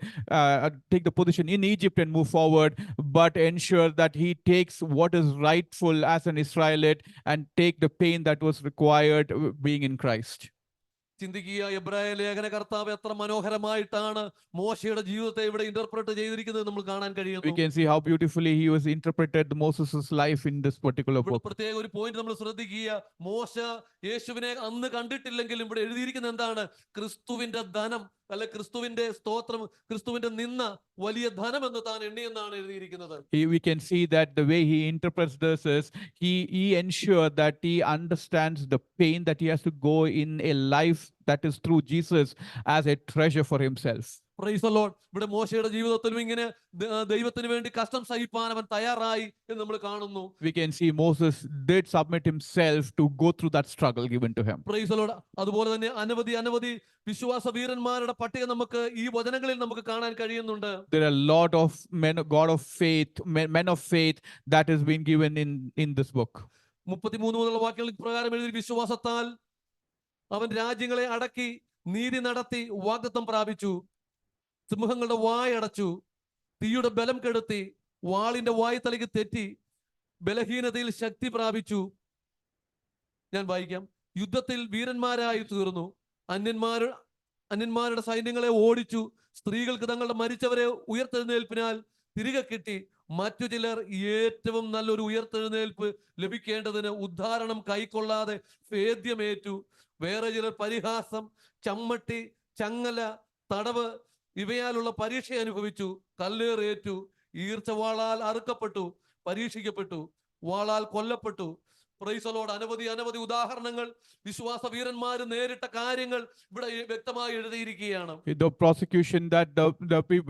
take the position in Egypt and move forward, but ensure that he takes what is rightful as an Israelite and take the pain that was required being in Christ. ചിന്തിക്കുക, എബ്രായ ലേഖന കർത്താവ് എത്ര മനോഹരമായിട്ടാണ് മോശയുടെ ജീവിതത്തെ ഇവിടെ interpret ചെയ്തിരിക്കുന്നത് നമ്മൾ കാണാൻ കഴിയുന്നു. We can see how beautifully he was interpreted Moses' life in this particular book. പ്രത്യേക ഒരു പോയിന്റ് നമ്മൾ ശ്രദ്ധിക്കുക, മോശ യേശുവിനെ അന്ന് കണ്ടിട്ടില്ലെങ്കിലും ഇവിടെ എഴുതിയിരിക്കുന്ന എന്താണ്? ക്രിസ്തുവിന്റെ ധനം അല്ലെ ക്രിസ്തുവിന്റെ സ്തോത്രം, ക്രിസ്തുവിന്റെ നിന്ന വലിയ ധനം എന്ന് താൻ എണ്ണിയെന്നാണ് എഴുതിയിരിക്കുന്നത്. We can see that the way he interprets this is he ensured that he understands the pain that he has to go in a life that is through Jesus as a treasure for himself. Price the Lord. ഇവിടെ മോശയുടെ ജീവിതത്തിലും ഇങ്ങനെ ദൈവത്തിന് വേണ്ടി കഷ്ടം സഹിപ്പാൻ അവൻ തയ്യാറായി എന്ന് നമ്മൾ കാണുന്നു. We can see Moses did submit himself to go through that struggle given to him. Price the Lord. അതുപോലെ തന്നെ അനവധി വിശ്വാസ വീരന്മാരുടെ പട്ടിക നമുക്ക് ഈ വചനങ്ങളിൽ നമുക്ക് കാണാൻ കഴിയുന്നുണ്ട്. There are a lot of men of faith that has been given in this book. 33 മുതലുള്ള വാക്യങ്ങൾ പ്രകാരം എഴുതി, വിശ്വാസത്താൽ അവൻ രാജ്യങ്ങളെ അടക്കി നീതി നടത്തി വാഗ്ദത്തം പ്രാപിച്ചു, സിംഹങ്ങളുടെ വായടച്ചു, തീയുടെ ബലം കെടുത്തി, വാളിന്റെ വായ്ത്തലയ്ക്ക് തെറ്റി, ബലഹീനതയിൽ ശക്തി പ്രാപിച്ചു. ഞാൻ വായിക്കാം. യുദ്ധത്തിൽ വീരന്മാരായി തീർന്നു, അന്യന്മാരുടെ സൈന്യങ്ങളെ ഓടിച്ചു, സ്ത്രീകൾക്ക് തങ്ങളുടെ മരിച്ചവരെ ഉയർത്തെഴുന്നേൽപ്പിനാൽ തിരികെ കിട്ടി, മറ്റു ചിലർ ഏറ്റവും നല്ലൊരു ഉയർത്തെഴുന്നേൽപ്പ് ലഭിക്കേണ്ടതിന് ഉദ്ധാരണം കൈക്കൊള്ളാതെ ഭേദ്യമേറ്റു, വേറെ ചിലർ പരിഹാസം, ചമ്മട്ടി, ചങ്ങല, തടവ് ഇവയാലുള്ള പരീക്ഷ അനുഭവിച്ചു, കല്ലേറേറ്റു, ഈർച്ചവാളാൽ അറുക്കപ്പെട്ടു, പരീക്ഷിക്കപ്പെട്ടു, വാളാൽ കൊല്ലപ്പെട്ടു. Price the Lord. അനവധി ഉദാഹരണങ്ങൾ വിശ്വാസ വീരന്മാർ നേരിട്ട കാര്യങ്ങൾ ഇവിടെ വ്യക്തമായി എഴുതിയിരിക്കുകയാണ്. The prosecution that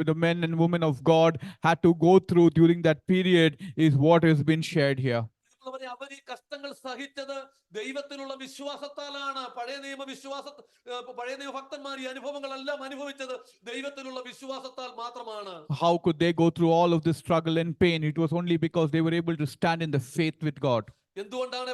the men and women of God had to go through during that period is what has been shared here. അവർ ഈ കഷ്ടങ്ങൾ സഹിച്ചത് ദൈവത്തിലുള്ള വിശ്വാസത്താലാണ്. പഴയ നിയമ ഭക്തന്മാർ ഈ അനുഭവങ്ങളെല്ലാം അനുഭവിച്ചത് ദൈവത്തിലുള്ള വിശ്വാസത്താൽ മാത്രമാണ്. How could they go through all of this struggle and pain? It was only because they were able to stand in the faith with God. എന്തുകൊണ്ടാണ്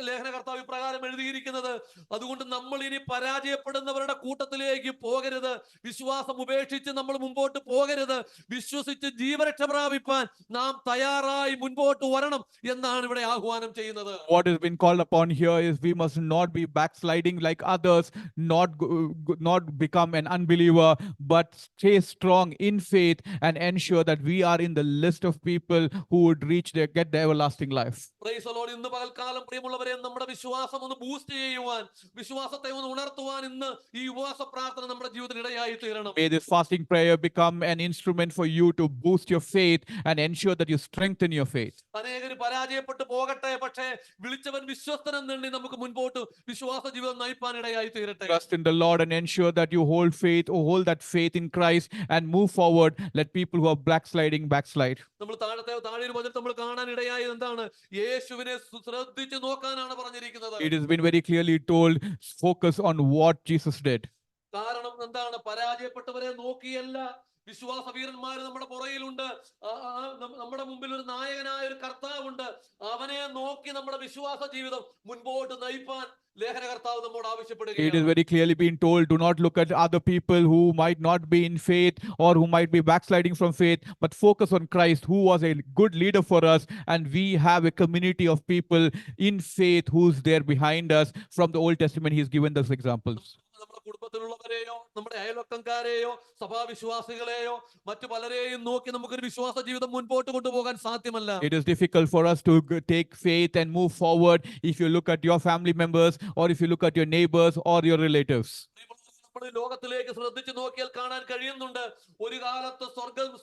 ലേഖനകർത്താവ് ഇപ്രകാരം എഴുതിയിരിക്കുന്നത്? അതുകൊണ്ട് നമ്മൾ ഇനി പരാജയപ്പെടുന്നവരുടെ കൂട്ടത്തിലേക്ക് പോകരുത്, വിശ്വാസം ഉപേക്ഷിച്ച് നമ്മൾ മുമ്പോട്ട് പോകരുത്, വിശ്വസിച്ച് ജീവരക്ഷ പ്രാപിപ്പാൻ നാം തയ്യാറായി മുൻപോട്ട് വരണം എന്നാണ് ഇവിടെ ആഹ്വാനം ചെയ്യുന്നത്. What has been called upon here is we must not be backsliding like others, not become an unbeliever, but stay strong in faith and ensure that we are in the list of people who would get the everlasting life. Praise the Lord. ഇന്ന് പകൽക്കാലം പ്രിയമുള്ളവരെ, നമ്മുടെ വിശ്വാസം ഒന്ന് boost ചെയ്യുവാൻ, വിശ്വാസത്തെ ഒന്ന് ഉണർത്തുവാൻ ഇന്ന് ഈ ഉപവാസ പ്രാർത്ഥന നമ്മുടെ ജീവിതത്തിൽ ഇടയായി തീരണം. May this fasting prayer become an instrument for you to boost your faith and ensure that you strengthen your faith. അനേകർ പരാജയപ്പെട്ടു പോകട്ടെ, പക്ഷേ വിളിച്ചവൻ വിശ്വസ്തനെന്നുണ്ടി നമുക്ക് മുൻപോട്ട് വിശ്വാസ ജീവിതം നയിപ്പാൻ ഇടയായി തീരട്ടെ. Trust in the Lord and ensure that you hold that faith in Christ and move forward. Let people who are backsliding backslide. നമ്മൾ താഴെ വചനത്തിൽ നമ്മൾ കാണാൻ ഇടയായത് എന്താണ്? യേശുവിനെ ശ്രദ്ധിച്ചു നോക്കാനാണ് പറഞ്ഞിരിക്കുന്നത്. It has been very clearly told, focus on what Jesus did. കാരണം എന്താണ്? പരാജയപ്പെട്ടവരെ നോക്കിയല്ല, വിശ്വാസ വീരന്മാർ നമ്മുടെ പുറകിലുണ്ട്, നമ്മുടെ മുമ്പിൽ ഒരു നായകനായ ഒരു കർത്താവുണ്ട്, അവനെ നോക്കി നമ്മുടെ വിശ്വാസ ജീവിതം മുൻപോട്ട് നയിപ്പാൻ ലേഖനകർത്താവ് നമ്മോട് ആവശ്യപ്പെടുകയാണ്. It is very clearly being told, do not look at other people who might not be in faith or who might be backsliding from faith, but focus on Christ, who was a good leader for us, and we have a community of people in faith who's there behind us. From the Old Testament, he's given those examples. നമ്മുടെ കുടുംബത്തിലുള്ളവരെയോ നമ്മുടെ അയൽവക്കംകാരെയോ സഭാവിശ്വാസികളെയോ മറ്റു പലരെയും നോക്കി നമുക്കൊരു വിശ്വാസ ജീവിതം മുൻപോട്ട് കൊണ്ടുപോകാൻ സാധ്യമല്ല. It is difficult for us to take faith and move forward if you look at your family members or if you look at your neighbors or your relatives. നമ്മൾ ലോകത്തിലേക്ക് ശ്രദ്ധിച്ചു നോക്കിയാൽ കാണാൻ കഴിയുന്നുണ്ട്, ഒരു കാലത്ത്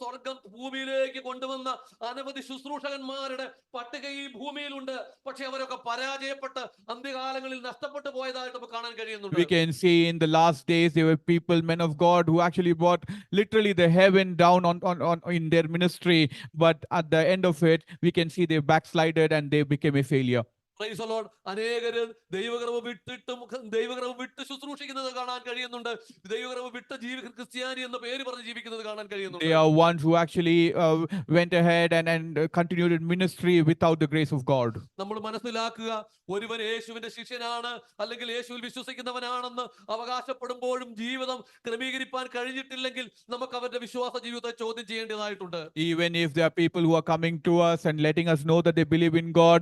സ്വർഗം ഭൂമിയിലേക്ക് കൊണ്ടുവന്ന അനവധി ശുശ്രൂഷകന്മാരുടെ പട്ടിക ഈ ഭൂമിയിലുണ്ട്. പക്ഷെ അവരൊക്കെ പരാജയപ്പെട്ട് അന്ത്യകാലങ്ങളിൽ നഷ്ടപ്പെട്ടു പോയതായിട്ട് നമുക്ക് കാണാൻ കഴിയുന്നുണ്ട്. We can see in the last days there were people, men of God, who actually brought literally the heaven down on in their ministry, but at the end of it we can see they backslided and they became a failure. Praise the Lord. അനേകര് ദൈവകൃപ വിട്ട് ശുശ്രൂഷിക്കുന്നത് കാണാൻ കഴിയുന്നുണ്ട്. ദൈവകൃപ വിട്ട് ക്രിസ്ത്യാനി എന്ന പേര് പറഞ്ഞ് ജീവിക്കുന്നത് കാണാൻ കഴിയുന്നുണ്ട്. They are ones who actually went ahead and continued in ministry without the grace of God. നമ്മൾ മനസ്സിലാക്കുക, ഒരുവൻ യേശുവിന്റെ ശിഷ്യനാണ് അല്ലെങ്കിൽ യേശുവിൽ വിശ്വസിക്കുന്നവനാണെന്ന് അവകാശപ്പെടുമ്പോഴും ജീവിതം ക്രമീകരിക്കാൻ കഴിഞ്ഞിട്ടില്ലെങ്കിൽ നമുക്ക് അവരുടെ വിശ്വാസ ജീവിതത്തെ ചോദ്യം ചെയ്യേണ്ടതായിട്ടുണ്ട്. Even if there are people who are coming to us and letting us know that they believe in God,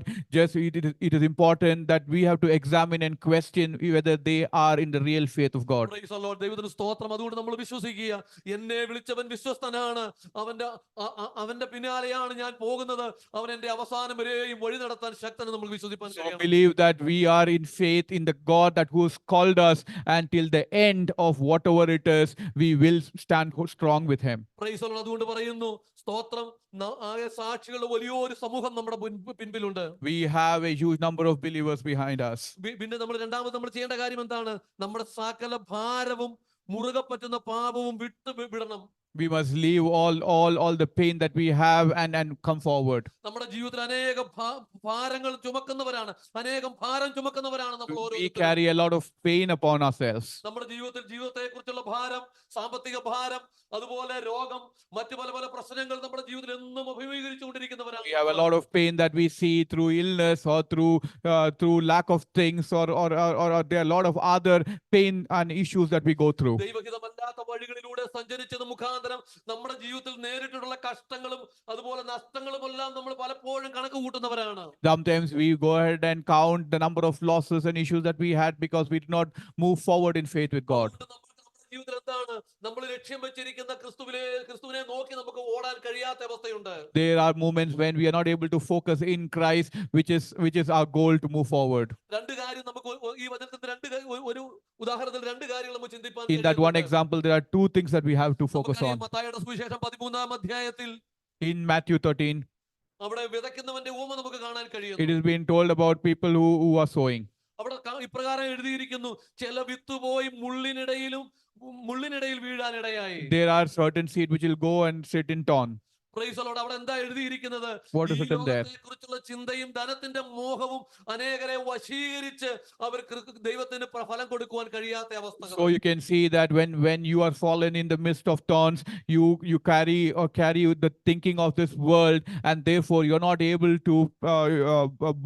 it is important that we have to examine and question whether they are in the real faith of God. Praise the Lord. ദൈവത്തിന് സ്തോത്രം. അതുകൊണ്ട് നമ്മൾ വിശ്വസിക്കുക, എന്നെ വിളിച്ചവൻ വിശ്വസ്തനാണ്, അവന്റെ പിന്നാലെയാണ് ഞാൻ പോകുന്നത്, അവൻ എന്റെ അവസാനം വരെയും വഴി നടത്താൻ ശക്തന് നമ്മൾ വിശ്വസിപ്പാൻ കഴിയണം. Believe that we are in faith in the God that who has called us, and till the end of whatever it is we will stand strong with him. Praise the Lord. അതുകൊണ്ട് പറയുന്നു, സ്തോത്രം, സാക്ഷികളുടെ വലിയൊരു സമൂഹം നമ്മുടെ പിൻപിലുണ്ട്. We have a huge number of believers behind us. പിന്നെ രണ്ടാമത് നമ്മൾ ചെയ്യേണ്ട കാര്യം എന്താണ്? നമ്മുടെ സകല ഭാരവും മുറുകെ പറ്റുന്ന പാപവും വിടണം. We must leave all the pain that we have and come forward. നമ്മുടെ ജീവിതത്തിൽ അനേക ഭാരങ്ങൾ ചുമക്കുന്നവരാണ്, അനേകം ഭാരം ചുമക്കുന്നവരാണ് നമ്മൾ We ഓരോരുത്തരും. carry a lot of pain upon ourselves. നമ്മുടെ ജീവിതത്തെ കുറിച്ചുള്ള ഭാരം, സാമ്പത്തിക ഭാരം, അതുപോലെ രോഗം, മറ്റു പല പല പ്രശ്നങ്ങൾ നമ്മുടെ ജീവിതത്തിൽ എന്നും അഭിമുഖീകരിച്ചുകൊണ്ടിരിക്കുന്നവരാണ്. We have a lot of pain that we see through illness or through lack of things, or there are a lot of other pain and issues that we go through. ദൈവഹിതമല്ലാത്ത വഴികളിലൂടെ സഞ്ചരിച്ചത് മുഖാന്തരം നമ്മുടെ ജീവിതത്തിൽ നേരിട്ടുള്ള കഷ്ടങ്ങളും അതുപോലെ നഷ്ടങ്ങളും എല്ലാം നമ്മൾ പലപ്പോഴും കണക്ക് കൂട്ടുന്നവരാണ്. Sometimes we go ahead and count the number of losses and issues that we had because we did not move forward in faith with God. ജീവിതത്തിൽ എന്താണ് നമ്മൾ ലക്ഷ്യം വെച്ചിരിക്കുന്ന ക്രിസ്തുവിനെ നോക്കി നമുക്ക് ഓടാൻ കഴിയാത്ത അവസ്ഥയുണ്ട്. There are moments when we are not able to focus in Christ, which is our goal to move forward. രണ്ട് കാര്യം നമുക്ക് ഈ വചനത്തിൽ ഒരു ഉദാഹരണത്തിൽ രണ്ട് കാര്യങ്ങൾ നമുക്ക് ചിന്തിപ്പാൻ. In that one example, there are two things that we have to focus on. മത്തായിയുടെ സുവിശേഷം 13-ാം അധ്യായത്തിൽ In Matthew 13, അവിടെ വിതയ്ക്കുന്നവന്റെ ഉപമ നമുക്ക് കാണാൻ it കഴിയുന്നു. is being told about people who are sowing. അവിടെ ഇപ്രകാരം എഴുതിയിരിക്കുന്നു, ചില വിത്ത് പോയി മുള്ളിനിടയിൽ വീഴാനിടയായി. There are certain seed which will go and sit in thorn. Price the Lord. അവിടെ എന്താ എഴുതിയിരിക്കുന്നത്? What is written there? കുറിച്ചുള്ള ചിന്തയും ധനത്തിന്റെ മോഹവും അനേകരെ വശീകരിച്ച് അവർക്ക് ദൈവത്തിന് ഫലം കൊടുക്കുവാൻ കഴിയാത്ത അവസ്ഥ. So you can see that when you are fallen in the midst of thorns, you carry the thinking of this world, and therefore you're not able to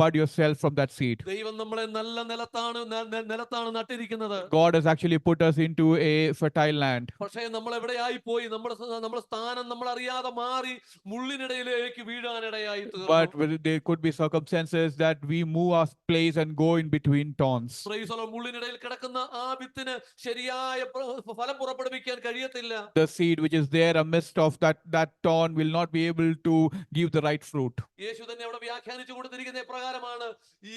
bud yourself from that seed. ദൈവം നമ്മളെ നല്ല നിലത്താണ് നട്ടിരിക്കുന്നത്. God has actually put us into a fertile land. പക്ഷേ നമ്മൾ എവിടെയായി പോയി? നമ്മുടെ സ്ഥാനം നമ്മൾ അറിയാതെ മാറി മുള്ളിനിടയിലേക്ക് വീഴാനിടയായി തീർന്നു. But there could be circumstances that we move our place and go in between thorns. Praise the lord. മുള്ളിനിടയിൽ കിടക്കുന്ന ആ വിത്തിന് ശരിയായ ഫലം പുറപ്പെടുവിക്കാൻ കഴിയത്തില്ല. The seed which is there amidst of that thorn will not be able to give the right fruit. യേശു തന്നെ അവിടെ വ്യാഖ്യാനിച്ചു കൊടുത്തിരിക്കുന്ന പ്രകാരമാണ്,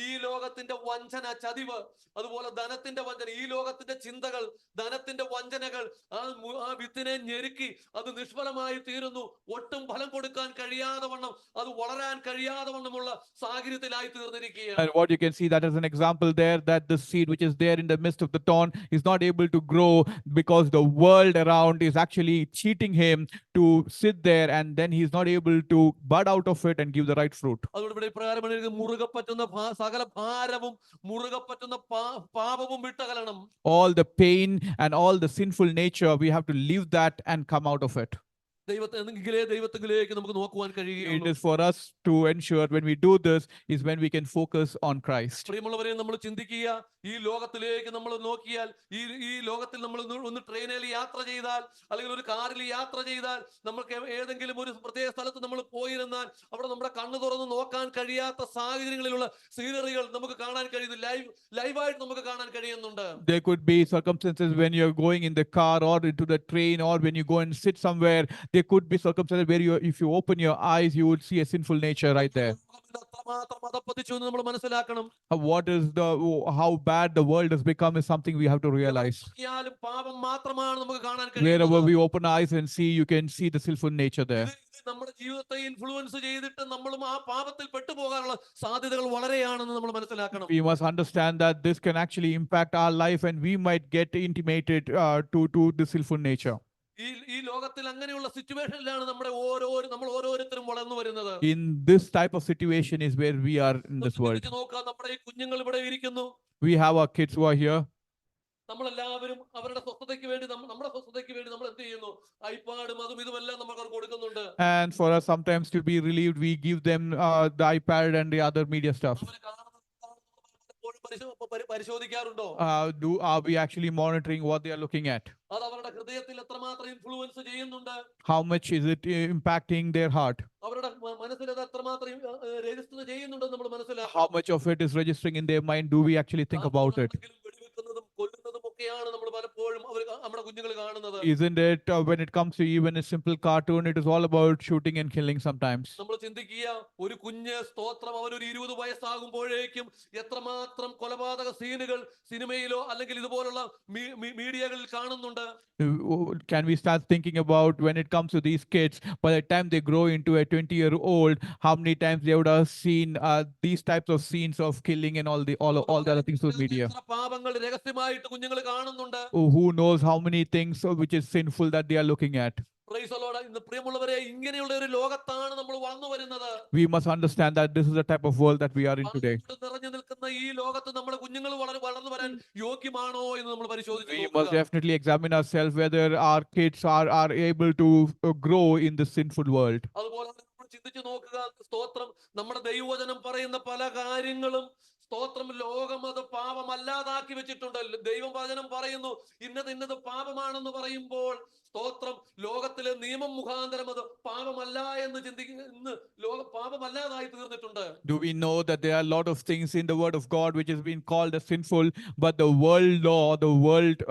ഈ ലോകത്തിന്റെ വഞ്ചന, ചതിവ്, അതുപോലെ ധനത്തിന്റെ വഞ്ചന, ഈ ലോകത്തിന്റെ ചിന്തകൾ, ധനത്തിന്റെ വഞ്ചനകൾ ആ വിത്തിനെ ഞെരുക്കി അത് നിഷ്ഫലമായി തീരുന്നു. ഒട്ടും ഫലം കൊടുക്കാൻ കഴിയാതെ വണ്ണം, അത് വളരാൻ കഴിയാതെ വണ്ണമുള്ള സാഹചര്യത്തിലായി തീർന്നിരിക്കുകയാണ്. And what you can see, that is an example there, that the seed which is there in the midst of the thorn is not able to grow because the world around is actually cheating him to sit there, and then he's not able to bud out of it and give the right fruit. അതുകൊണ്ട് ഇവിടെ പ്രകാരമാണ്, മുറുകെ പറ്റുന്ന സകല ഭാരവും മുറുകെ പറ്റുന്ന പാപവും വിട്ടകലണം. All the pain and all the sinful nature, we have to leave that and come out of it. ദൈവത്തിലേക്ക് നമുക്ക് നോക്കുവാൻ It കഴിയുകയുള്ളൂ. is for us to ensure when we do this is when we can focus on Christ. പ്രിയമുള്ളവരെ, നമ്മൾ ചിന്തിക്കുക, ഈ ലോകത്തിലേക്ക് നമ്മൾ നോക്കിയാൽ, ഈ ലോകത്തിൽ നമ്മൾ ഒന്ന് ട്രെയിനിൽ യാത്ര ചെയ്താൽ അല്ലെങ്കിൽ ഒരു കാറിൽ യാത്ര ചെയ്താൽ, നമുക്ക് ഏതെങ്കിലും ഒരു പ്രത്യേക സ്ഥലത്ത് നമ്മൾ പോയിരുന്നാൽ അവിടെ നമ്മുടെ കണ്ണു തുറന്ന് നോക്കാൻ കഴിയാത്ത സാഹചര്യങ്ങളിലുള്ള സീനറികൾ നമുക്ക് കാണാൻ കഴിയുന്നു. ലൈവായിട്ട് നമുക്ക് കാണാൻ കഴിയുന്നുണ്ട്. There could be circumstances when you're going in the car or into the train, or when you go and sit somewhere, there could be circumstances where if you open your eyes, you would see a sinful nature right there. നമ്മൾ മനസ്സിലാക്കണം. How bad the world has become is something we have to realize. പാപം മാത്രമാണ് നമുക്ക് കാണാൻ Wherever കഴിയുന്നത്. we open eyes and see, you can see the sinful nature there. നമ്മുടെ ജീവിതത്തെ influence ചെയ്തിട്ട് നമ്മളും ആ പാപത്തിൽ പെട്ടുപോകാനുള്ള സാധ്യതകൾ വളരെയാണെന്ന് നമ്മൾ മനസ്സിലാക്കണം. We must understand that this can actually impact our life, and we might get intimated to the sinful nature. ഈ ലോകത്തിൽ അങ്ങനെയുള്ള സിറ്റുവേഷനിലാണ് നമ്മൾ ഓരോരുത്തരും വളർന്നു വരുന്നത്. In this type of situation is where we are in this world. നോക്കാം, നമ്മുടെ ഈ കുഞ്ഞുങ്ങൾ ഇവിടെ ഇരിക്കുന്നു. We have our kids who are here. നമ്മളെല്ലാവരും അവരുടെ സ്വസ്ഥതയ്ക്ക് വേണ്ടി നമ്മുടെ സ്വസ്ഥതയ്ക്ക് വേണ്ടി നമ്മൾ എന്ത് ചെയ്യുന്നു? ഐപാഡും അതും ഇതുമെല്ലാം നമുക്ക് കൊടുക്കുന്നുണ്ട്. And for us sometimes to be relieved, we give them the iPad and the other media stuff. പരിശോധിക്കാറുണ്ടോ? Are we actually monitoring what they are looking at? അത് അവരുടെ ഹൃദയത്തിൽ എത്രമാത്രം ഇൻഫ്ലുവൻസ് ചെയ്യുന്നുണ്ട്? How much is it impacting their heart? അവരുടെ മനസ്സിൽ അത് എത്രമാത്രം register ചെയ്യുന്നുണ്ടെന്ന് നമ്മൾ മനസ്സിലാക്കണം. How much of it is registering in their mind? Do we actually think about it? വെടിവെക്കുന്നതും കൊല്ലുന്നതും ഒക്കെയാണ് നമ്മൾ പലപ്പോഴും നമ്മുടെ കുഞ്ഞുങ്ങൾ കാണുന്നത്. Isn't it when it comes to even a simple cartoon, it is all about shooting and killing sometimes. നമ്മൾ ചിന്തിക്കുക, ഒരു കുഞ്ഞ് സ്തോത്രം അവനൊരു 20 വയസ്സാകുമ്പോഴേക്കും എത്രമാത്രം കൊലപാതക സീനുകൾ സിനിമയിലോ അല്ലെങ്കിൽ ഇതുപോലുള്ള മീഡിയകളിൽ കാണുന്നുണ്ട്. Can we start thinking about when it comes to these kids, by the time they grow into a 20-year-old, how many times they would have seen these types of scenes of killing and all the other things through media? പാപങ്ങൾ രഹസ്യമായിട്ട് കുഞ്ഞുങ്ങൾ കാണുന്നുണ്ട്. who knows how many things which is sinful that they are looking at. Praise the Lord. ഇന്ന് പ്രിയമുള്ളവരെ, ഇങ്ങനെയുള്ള ഒരു ലോകത്താണ് നമ്മൾ വളർന്നു വരുന്നത്. We must understand that this is the type of world that we are in today. പാപം നിറഞ്ഞു നിൽക്കുന്ന ഈ ലോകത്ത് നമ്മുടെ കുഞ്ഞുങ്ങൾ വളർന്നു വരാൻ യോഗ്യമാണോ എന്ന് നമ്മൾ പരിശോധിച്ച് We must നോക്കുക. definitely examine ourselves whether our kids are able to grow in this sinful world. അതുപോലെ നമ്മൾ ചിന്തിച്ചു നോക്കുക. സ്തോത്രം, നമ്മുടെ ദൈവവചനം പറയുന്ന പല കാര്യങ്ങളും സ്തോത്രം ലോകം അത് പാപമല്ലാതാക്കി വെച്ചിട്ടുണ്ട്. ദൈവവചനം പറയുന്നു ഇന്നത് പാപമാണെന്ന് പറയുമ്പോൾ സ്തോത്രം ലോകത്തിലെ നിയമം മുഖാന്തരം അത് പാപമല്ല എന്ന് ഇന്ന് പാപമല്ലാതായി തീർന്നിട്ടുണ്ട്. Do we know that there are a lot of things in the word of God which has been called as sinful, but the world law, the world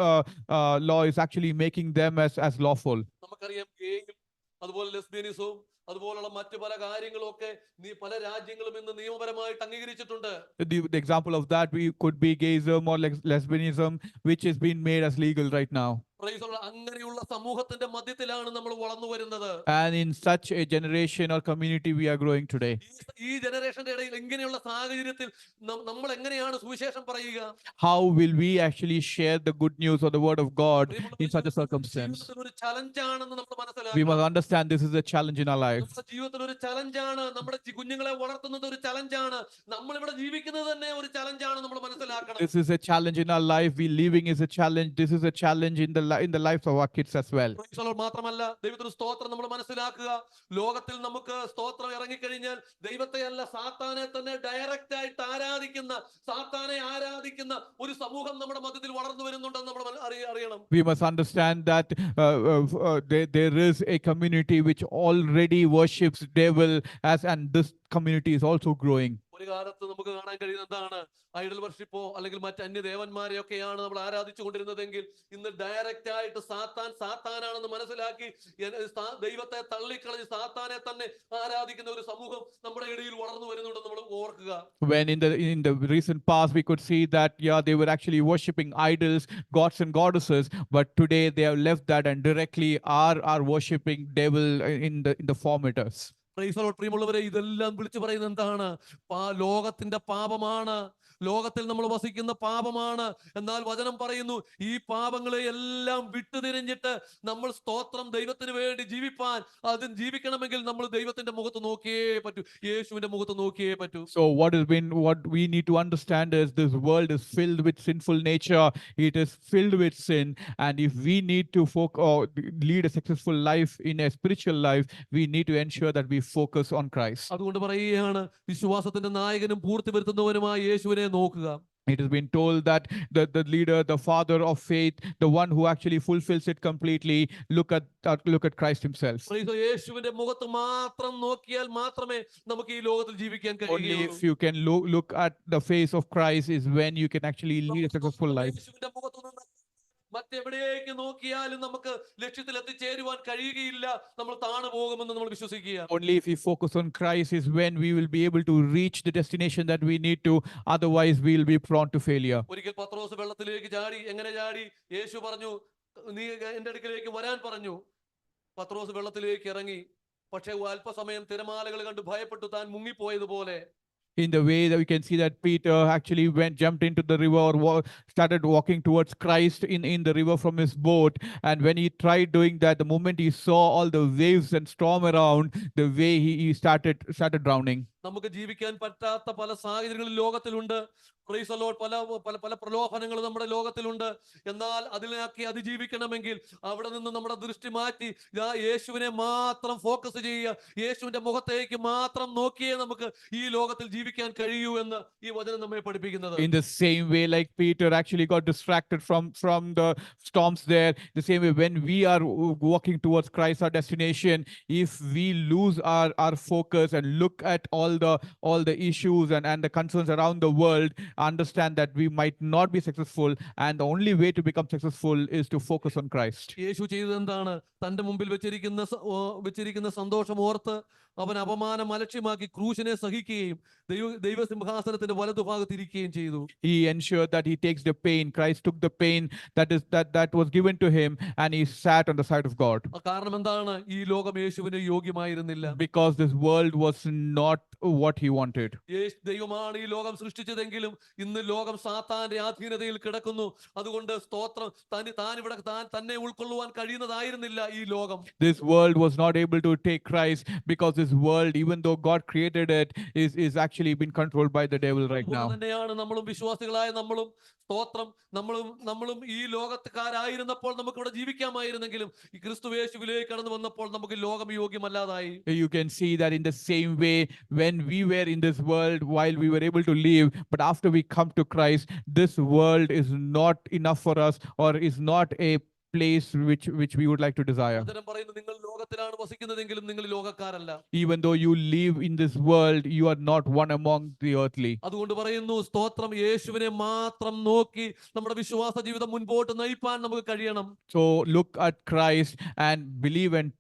law is actually making them as lawful? നമുക്കറിയാം, ഗേയും അതുപോലെ ലെസ്ബിയനിസവും അതുപോലുള്ള മറ്റു പല കാര്യങ്ങളും ഒക്കെ പല രാജ്യങ്ങളും ഇന്ന് നിയമപരമായിട്ട് അംഗീകരിച്ചിട്ടുണ്ട്. The example of that we could be gayism or lesbianism, which is being made as legal right now. Praise the Lord. അങ്ങനെയുള്ള സമൂഹത്തിന്റെ മധ്യത്തിലാണ് നമ്മൾ വളർന്നു വരുന്നത്. And in such a generation or community we are growing today. ഈ ജനറേഷന്റെ ഇടയിൽ ഇങ്ങനെയുള്ള സാഹചര്യത്തിൽ നമ്മൾ എങ്ങനെയാണ് സുവിശേഷം പറയുക? How will we actually share the good news or the word of God in such a circumstance? ജീവിതത്തിൽ ഒരു ചലഞ്ച് ആണെന്ന് നമ്മൾ We മനസ്സിലാക്കണം. must understand this is a challenge in our life. നമ്മുടെ ജീവിതത്തിൽ ഒരു ചലഞ്ചാണ്. നമ്മുടെ കുഞ്ഞുങ്ങളെ വളർത്തുന്നത് ഒരു ചലഞ്ചാണ്. നമ്മൾ ഇവിടെ ജീവിക്കുന്നത് തന്നെ ഒരു ചലഞ്ചാണ് നമ്മൾ മനസ്സിലാക്കണം. This is a challenge in our life. We living is a challenge. This is a challenge in the lives of our kids as well. Praise the Lord. മാത്രമല്ല, ദൈവത്തിന് സ്തോത്രം നമ്മൾ മനസ്സിലാക്കുക. ലോകത്തിൽ നമുക്ക് സ്തോത്രം ഇറങ്ങിക്കഴിഞ്ഞാൽ ദൈവത്തെ അല്ല സാത്താനെ തന്നെ ഡയറക്റ്റ് ആയിട്ട് ആരാധിക്കുന്ന, സാത്താനെ ആരാധിക്കുന്ന ഒരു സമൂഹം നമ്മുടെ മധ്യത്തിൽ വളർന്നു വരുന്നുണ്ടെന്ന് നമ്മൾ അറിയണം. We must understand that there is a community which already worships devil and this community is also growing. ഒരു കാലത്ത് നമുക്ക് കാണാൻ കഴിയുന്ന എന്താണ്? ഐഡൽ വർഷിപ്പോ അല്ലെങ്കിൽ മറ്റ് അന്യദേവന്മാരെയൊക്കെയാണ് നമ്മൾ ആരാധിച്ചു കൊണ്ടിരുന്നതെങ്കിൽ ഇന്ന് ഡയറക്റ്റ് ആയിട്ട് സാത്താനാണെന്ന് മനസ്സിലാക്കി ദൈവത്തെ തള്ളിക്കളഞ്ഞ് സാത്താനെ തന്നെ ആരാധിക്കുന്ന ഒരു സമൂഹം നമ്മുടെ ഇടയിൽ വളർന്നു വരുന്നുണ്ടെന്ന് നമ്മൾ ഓർക്കുക. When in the recent past we could see that they were actually worshipping idols, gods and goddesses, but today they have left that and directly are worshipping devil in the form it is. Price the Lord. പ്രിയമുള്ളവരെ, ഇതെല്ലാം വിളിച്ചു പറയുന്നത് എന്താണ്? ലോകത്തിന്റെ പാപമാണ്, ലോകത്തിൽ നമ്മൾ വസിക്കുന്ന പാപമാണ്. എന്നാൽ വചനം പറയുന്നു ഈ പാപങ്ങളെ എല്ലാം വിട്ടുതിരിഞ്ഞിട്ട് നമ്മൾ സ്തോത്രം ദൈവത്തിന് വേണ്ടി ജീവിക്കണമെങ്കിൽ നമ്മൾ ദൈവത്തിന്റെ മുഖത്ത് നോക്കിയേ പറ്റൂ, യേശുവിന്റെ മുഖത്ത് നോക്കിയേ പറ്റൂ. So what we need to understand is this world is filled with sinful nature. It is filled with sin, and if we need to lead a successful life in a spiritual life, we need to ensure that we focus on Christ. അതുകൊണ്ട് പറയുകയാണ്, വിശ്വാസത്തിന്റെ നായകനും പൂർത്തി വരുത്തുന്നവനുമായ യേശുവിനെ നോക്കുക. It has been told that the leader, the father of faith, the one who actually fulfills it completely, look at Christ himself. യേശുവിന്റെ മുഖത്ത് മാത്രം നോക്കിയാൽ മാത്രമേ നമുക്ക് ഈ ലോകത്തിൽ ജീവിക്കാൻ Only കഴിയുകയുള്ളൂ. if you can look at the face of Christ is when you can actually lead a successful life. യേശുവിന്റെ മുഖത്ത് നിന്ന് മറ്റെവിടേക്ക് നോക്കിയാലും നമുക്ക് ലക്ഷ്യത്തിൽ എത്തിച്ചേരുവാൻ കഴിയുകയില്ല. നമ്മൾ താണു പോകുമെന്ന് നമ്മൾ വിശ്വസിക്കുക. Only if we focus on Christ is when we will be able to reach the destination that we need to. Otherwise, we will be prone to failure. ഒരിക്കൽ പത്രോസ് വെള്ളത്തിലേക്ക് ചാടി. എങ്ങനെ ചാടി? യേശു പറഞ്ഞു, നീ എന്റെ അടുക്കലേക്ക് വരാൻ പറഞ്ഞു. പത്രോസ് വെള്ളത്തിലേക്ക് ഇറങ്ങി. പക്ഷേ അല്പസമയം തിരമാലകൾ കണ്ട് ഭയപ്പെട്ടു താൻ മുങ്ങിപ്പോയതുപോലെ. In the way that we can see that Peter actually jumped into the river or started walking towards Christ in the river from his boat. And when he tried doing that, the moment he saw all the waves and storm around, the way he started drowning. നമുക്ക് ജീവിക്കാൻ പറ്റാത്ത പല സാഹചര്യങ്ങളും ലോകത്തിലുണ്ട്. Price the Lord. പല പ്രലോഭനങ്ങൾ നമ്മുടെ ലോകത്തിലുണ്ട്. എന്നാൽ അതിലേക്ക് അതിജീവിക്കണമെങ്കിൽ അവിടെ നിന്ന് നമ്മുടെ ദൃഷ്ടി മാറ്റി യേശുവിനെ മാത്രം ഫോക്കസ് ചെയ്യുക, യേശുവിന്റെ മുഖത്തേക്ക് മാത്രം നോക്കിയേ നമുക്ക് ഈ ലോകത്തിൽ ജീവിക്കാൻ കഴിയൂ എന്ന് ഈ വചനം നമ്മെ പഠിപ്പിക്കുന്നത്. In the same way, like Peter actually got distracted from the storms there, the same way when we are walking towards Christ, our destination, if we lose our focus and look at all the issues and the concerns around the world, understand that we might not be successful, and the only way to become successful is to focus on Christ. യേശു ചെയ്തത് എന്താണ്? തന്റെ മുമ്പിൽ വെച്ചിരിക്കുന്ന സന്തോഷം ഓർത്ത് അവൻ അപമാനം അലക്ഷ്യമാക്കി ക്രൂശിനെ സഹിക്കുകയും ദൈവസിംഹാസനത്തിന്റെ വലതുഭാഗത്തിരിക്കുകയും ചെയ്തു. He ensured that he takes the pain. Christ took the pain that was given to him, and he sat on the side of God. കാരണം എന്താണ്? ഈ ലോകം യേശുവിന് യോഗ്യമായിരുന്നില്ല. Because this world was not what he wanted. ദൈവമാണ് ഈ ലോകം സൃഷ്ടിച്ചതെങ്കിലും ഇന്ന് ലോകം സാത്താന്റെ അധീനതയിൽ കിടക്കുന്നു. അതുകൊണ്ട് സ്തോത്രം, താൻ ഇവിടെ തന്നെ ഉൾക്കൊള്ളുവാൻ കഴിയുന്നതായിരുന്നില്ല ഈ ലോകം. This world was not able to take Christ because this world, even though God created it, is actually been controlled by the devil right now. തന്നെയാണ് നമ്മളും വിശ്വാസികളായ നമ്മളും സ്തോത്രം, നമ്മളും ഈ ലോകത്തുകാരായിരുന്നപ്പോൾ നമുക്ക് ഇവിടെ ജീവിക്കാമായിരുന്നെങ്കിലും ഈ ക്രിസ്തുയേശുവിലേക്ക് കടന്നു വന്നപ്പോൾ നമുക്ക് ലോകം യോഗ്യമല്ലാതായി. You can see that in the same way, when we were in this world, while we were able to live, but after we come to Christ, this world is not enough for us, or is not a place which we would like to desire. നിങ്ങൾ ലോകത്തിലാണ് വസിക്കുന്നതെങ്കിലും നിങ്ങൾ ലോകക്കാരല്ല. Even though you live in this world, you are not one among the earthly. അതുകൊണ്ട് പറയുന്നു, സ്തോത്രം, യേശുവിനെ മാത്രം നോക്കി നമ്മുടെ വിശ്വാസ ജീവിതം മുൻപോട്ട് നയിപ്പാൻ നമുക്ക് കഴിയണം. So look at Christ and believe and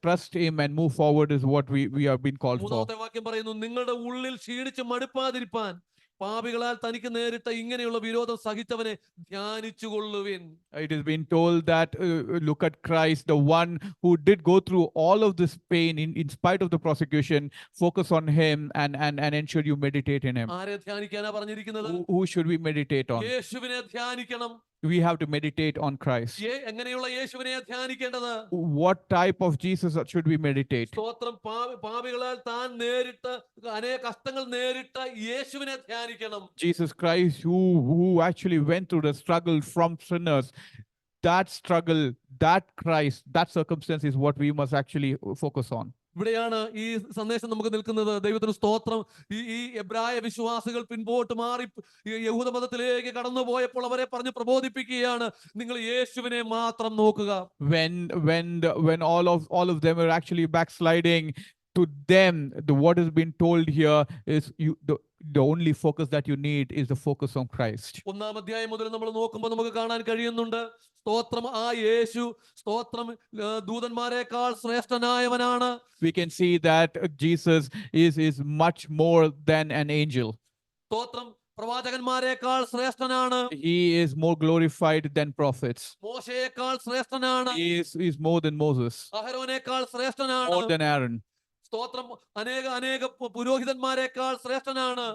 trust him and move forward is what we have been called for. മൂന്നാമത്തെ വാക്യം പറയുന്നു, നിങ്ങളുടെ ഉള്ളിൽ ക്ഷീണിച്ച് മടുപ്പാതിരിപ്പാൻ പാപികളാൽ തനിക്ക് നേരിട്ട ഇങ്ങനെയുള്ള വിരോധം സഹിച്ചവനെ ധ്യാനിച്ചുകൊള്ളുവിൻ. It has been told that look at Christ, the one who did go through all of this pain in spite of the prosecution. Focus on him and ensure you meditate in him. ആരെ ധ്യാനിക്കാനാ പറഞ്ഞിരിക്കുന്നത്? Who should we meditate on? യേശുവിനെ ധ്യാനിക്കണം. We have to meditate on Christ. എങ്ങനെയുള്ള യേശുവിനെ ധ്യാനിക്കേണ്ടത്? What type of Jesus should we meditate? സ്തോത്രം, പാപികളാൽ താൻ നേരിട്ട അനേക കഷ്ടങ്ങൾ നേരിട്ട യേശുവിനെ ധ്യാനിക്കണം. Jesus Christ, who actually went through the struggle from sinners. That struggle, that Christ, that circumstance is what we must actually focus on. ഇവിടെയാണ് ഈ സന്ദേശം നമുക്ക് നിൽക്കുന്നത്. ദൈവത്തിന് സ്തോത്രം. ഈ എബ്രായ വിശ്വാസികൾ പിൻപോട്ട് മാറി യഹൂദ മതത്തിലേക്ക് കടന്നു പോയപ്പോൾ അവരെ പറഞ്ഞ് പ്രബോധിപ്പിക്കുകയാണ്, നിങ്ങൾ യേശുവിനെ മാത്രം നോക്കുക. When all of them are actually backsliding, to them what has been told here is the only focus that you need is the focus on Christ. ഒന്നാം അധ്യായം മുതൽ നമ്മൾ നോക്കുമ്പോൾ നമുക്ക് കാണാൻ കഴിയുന്നുണ്ട്, സ്തോത്രം, ആ യേശു സ്തോത്രം ദൂതന്മാരെക്കാൾ ശ്രേഷ്ഠനായവനാണ്. We can see that Jesus is much more than an angel. സ്തോത്രം, പ്രവാചകന്മാരെക്കാൾ ശ്രേഷ്ഠനാണ്. He is more glorified than prophets. മോശയേക്കാൾ ശ്രേഷ്ഠനാണ്. He is more than Moses, അഹരോനേക്കാൾ ശ്രേഷ്ഠനാണ്. more than Aaron. സ്തോത്രം, അനേക പുരോഹിതന്മാരെക്കാൾ ശ്രേഷ്ഠനാണ്.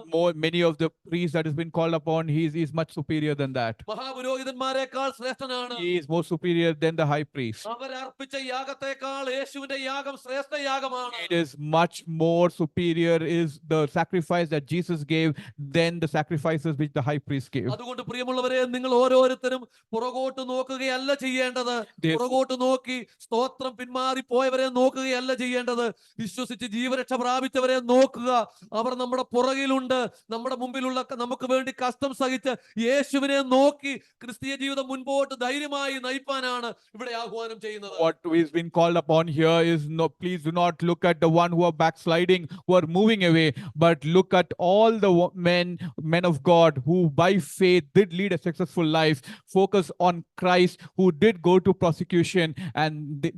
Many of the priests that has been called upon, he is much superior than that. മഹാപുരോഹിതന്മാരെക്കാൾ ശ്രേഷ്ഠനാണ്. He is more superior than the high priest. അവർ അർപ്പിച്ച യാഗത്തെക്കാൾ യേശുവിന്റെ യാഗം ശ്രേഷ്ഠ യാഗമാണ്. It is much more superior is the sacrifice that Jesus gave than the sacrifices which the high priest gave. അതുകൊണ്ട് പ്രിയമുള്ളവരെ, നിങ്ങൾ ഓരോരുത്തരും പുറകോട്ട് നോക്കുകയല്ല ചെയ്യേണ്ടത്. പുറകോട്ട് നോക്കി സ്തോത്രം പിന്മാറി പോയവരെ നോക്കുകയല്ല ചെയ്യേണ്ടത്. വിശ്വസിച്ച് ജീവരക്ഷ പ്രാപിച്ചവരെ നോക്കുക. അവർ നമ്മുടെ പുറകിലുണ്ട്. നമ്മുടെ മുമ്പിലുള്ള നമുക്ക് വേണ്ടി കഷ്ടം സഹിച്ച് യേശുവിനെ നോക്കി ക്രിസ്തീയ ജീവിതം മുൻപോട്ട് ധൈര്യമായി നയിപ്പാനാണ് ഇവിടെ ആഹ്വാനം ചെയ്യുന്നത്. What is been called upon here is no, please do not look at the one who are backsliding, who are moving away, but look at all the men of God who by faith did lead a successful life. Focus on Christ, who did go to prosecution and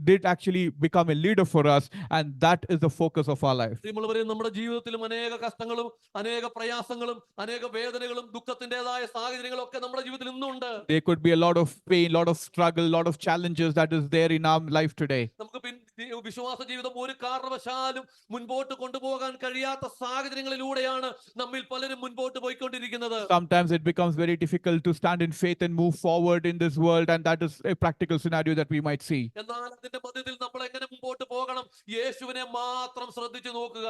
did actually become a leader for us, and that is the focus of our life. പ്രിയമുള്ളവരെ, നമ്മുടെ ജീവിതത്തിലും അനേക കഷ്ടങ്ങളും അനേക പ്രയാസങ്ങളും അനേക വേദനകളും ദുഃഖത്തിൻ്റെതായ സാഹചര്യങ്ങളും ഒക്കെ നമ്മുടെ ജീവിതത്തിൽ ഇന്നുണ്ട്. There could be a lot of pain, lot of struggle, lot of challenges that is there in our life today. നമുക്ക് വിശ്വാസ ജീവിതം ഒരു കാരണവശാലും മുൻപോട്ട് കൊണ്ടുപോകാൻ കഴിയാത്ത സാഹചര്യങ്ങളിലൂടെയാണ് നമ്മിൽ പലരും മുൻപോട്ട് പോയിക്കൊണ്ടിരിക്കുന്നത്. Sometimes it becomes very difficult to stand in faith and move forward in this world, and that is a practical scenario that we might see. എന്നാൽ അതിന്റെ മധ്യത്തിൽ നമ്മൾ എങ്ങനെ മുൻപോട്ട് പോകണം? യേശുവിനെ മാത്രം ശ്രദ്ധിച്ചു നോക്കുക.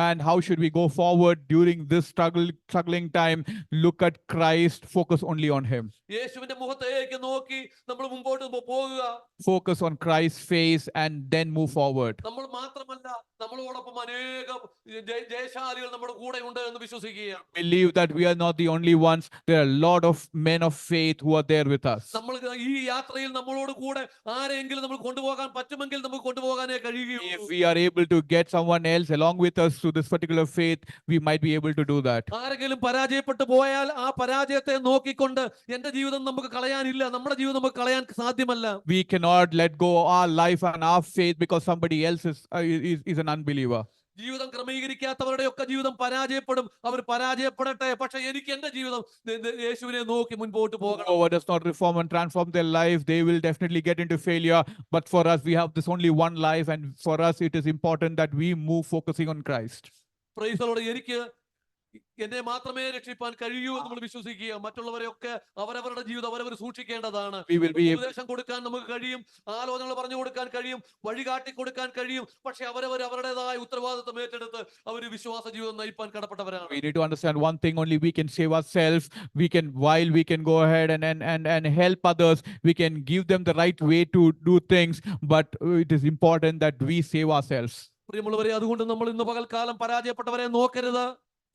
And how should we go forward during this struggling time? Look at Christ, focus only on him. യേശുവിന്റെ മുഖത്തേക്ക് നോക്കി നമ്മൾ മുൻപോട്ട് പോകുക. Focus on Christ's face and then move forward. നമ്മൾ മാത്രമല്ല, നമ്മളോടൊപ്പം അനേകം ജയശാലികൾ നമ്മുടെ കൂടെ ഉണ്ട് എന്ന് വിശ്വസിക്കുക. Believe that we are not the only ones. There are a lot of men of faith who are there with us. നമ്മൾ ഈ യാത്രയിൽ നമ്മളോട് കൂടെ ആരെങ്കിലും നമ്മൾ കൊണ്ടുപോകാൻ പറ്റുമെങ്കിൽ നമുക്ക് കൊണ്ടുപോകാനേ കഴിയുകയുള്ളൂ. If we are able to get someone else along with us to this particular faith, we might be able to do that. ആരെങ്കിലും പരാജയപ്പെട്ടു പോയാൽ ആ പരാജയത്തെ നോക്കിക്കൊണ്ട് എന്റെ ജീവിതം നമുക്ക് കളയാനില്ല, നമ്മുടെ ജീവിതം നമുക്ക് കളയാൻ സാധ്യമല്ല. We cannot let go our life and our faith because somebody else is an unbeliever. ജീവിതം ക്രമീകരിക്കാത്തവരുടെ ഒക്കെ ജീവിതം പരാജയപ്പെടും. അവർ പരാജയപ്പെടട്ടെ, പക്ഷെ എനിക്ക് എന്റെ ജീവിതം യേശുവിനെ നോക്കി മുൻപോട്ട് പോകണം. Whoever does not reform and transform their life, they will definitely get into failure. But for us, we have this only one life, and for us, it is important that we move focusing on Christ. Price the Lord. എനിക്ക് എന്നെ മാത്രമേ രക്ഷിപ്പാൻ കഴിയൂ എന്ന് നമ്മൾ വിശ്വസിക്കുക. മറ്റുള്ളവരെയൊക്കെ അവരവരുടെ ജീവിതം അവരവർ സൂക്ഷിക്കേണ്ടതാണ്. We will be ഉപദേശം കൊടുക്കാൻ നമുക്ക് കഴിയും, ആലോചനകൾ പറഞ്ഞു കൊടുക്കാൻ കഴിയും, വഴികാട്ടി കൊടുക്കാൻ കഴിയും. പക്ഷെ അവരവർ അവരുടേതായ ഉത്തരവാദിത്വം ഏറ്റെടുത്ത് അവർ വിശ്വാസ ജീവിതം നയിപ്പാൻ കടപ്പെട്ടവരാണ്. We need to understand one thing only: we can save ourselves. While we can go ahead and help others, we can give them the right way to do things. But it is important that we save ourselves. പ്രിയമുള്ളവരെ, അതുകൊണ്ട് നമ്മൾ ഇന്ന് പകൽക്കാലം പരാജയപ്പെട്ടവരെ നോക്കരുത്.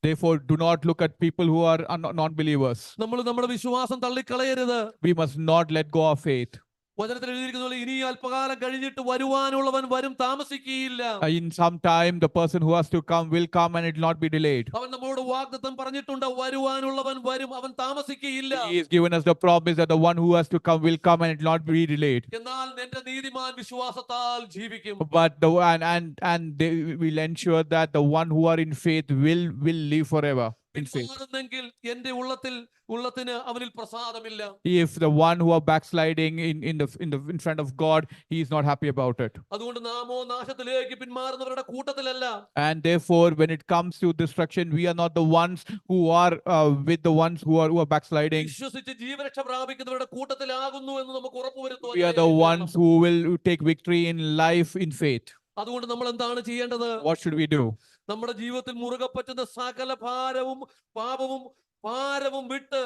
Therefore, do not look at people who are non-believers. നമ്മൾ നമ്മുടെ വിശ്വാസം തള്ളിക്കളയരുത്. We must not let go of faith. വചനത്തിൽ എഴുതിയിരിക്കുന്ന പോലെ ഇനി അല്പകാലം കഴിഞ്ഞിട്ട് വരുവാനുള്ളവൻ വരും, താമസിക്കുകയില്ല. In some time, the person who has to come will come, and it will not be delayed. അവൻ നമ്മളോട് വാഗ്ദത്തം പറഞ്ഞിട്ടുണ്ട്, വരുവാനുള്ളവൻ വരും, അവൻ താമസിക്കുകയില്ല. He has given us the promise that the one who has to come will come, and it will not be delayed. എന്നാൽ എന്റെ നീതിമാൻ വിശ്വാസത്താൽ ജീവിക്കും. But and they will ensure that the one who are in faith will live forever in faith. പിന്മാറുന്നെങ്കിൽ എന്റെ ഉള്ളത്തിന് അവനിൽ പ്രസാദമില്ല. If the one who are backsliding in front of God, he is not happy about it. അതുകൊണ്ട് നാമോ നാശത്തിലേക്ക് പിന്മാറുന്നവരുടെ കൂട്ടത്തിലല്ല. And therefore, when it comes to destruction, we are not the ones who are with the ones who are backsliding. വിശ്വസിച്ച് ജീവരക്ഷ പ്രാപിക്കുന്നവരുടെ കൂട്ടത്തിലാകുന്നു എന്ന് നമുക്ക് ഉറപ്പുവരുത്തുവാൻ We are the ones who will take victory in life in faith. അതുകൊണ്ട് നമ്മൾ എന്താണ് ചെയ്യേണ്ടത്? What should we do? നമ്മുടെ ജീവിതത്തിൽ മുറുകെ പറ്റുന്ന സകല ഭാരവും വിട്ട്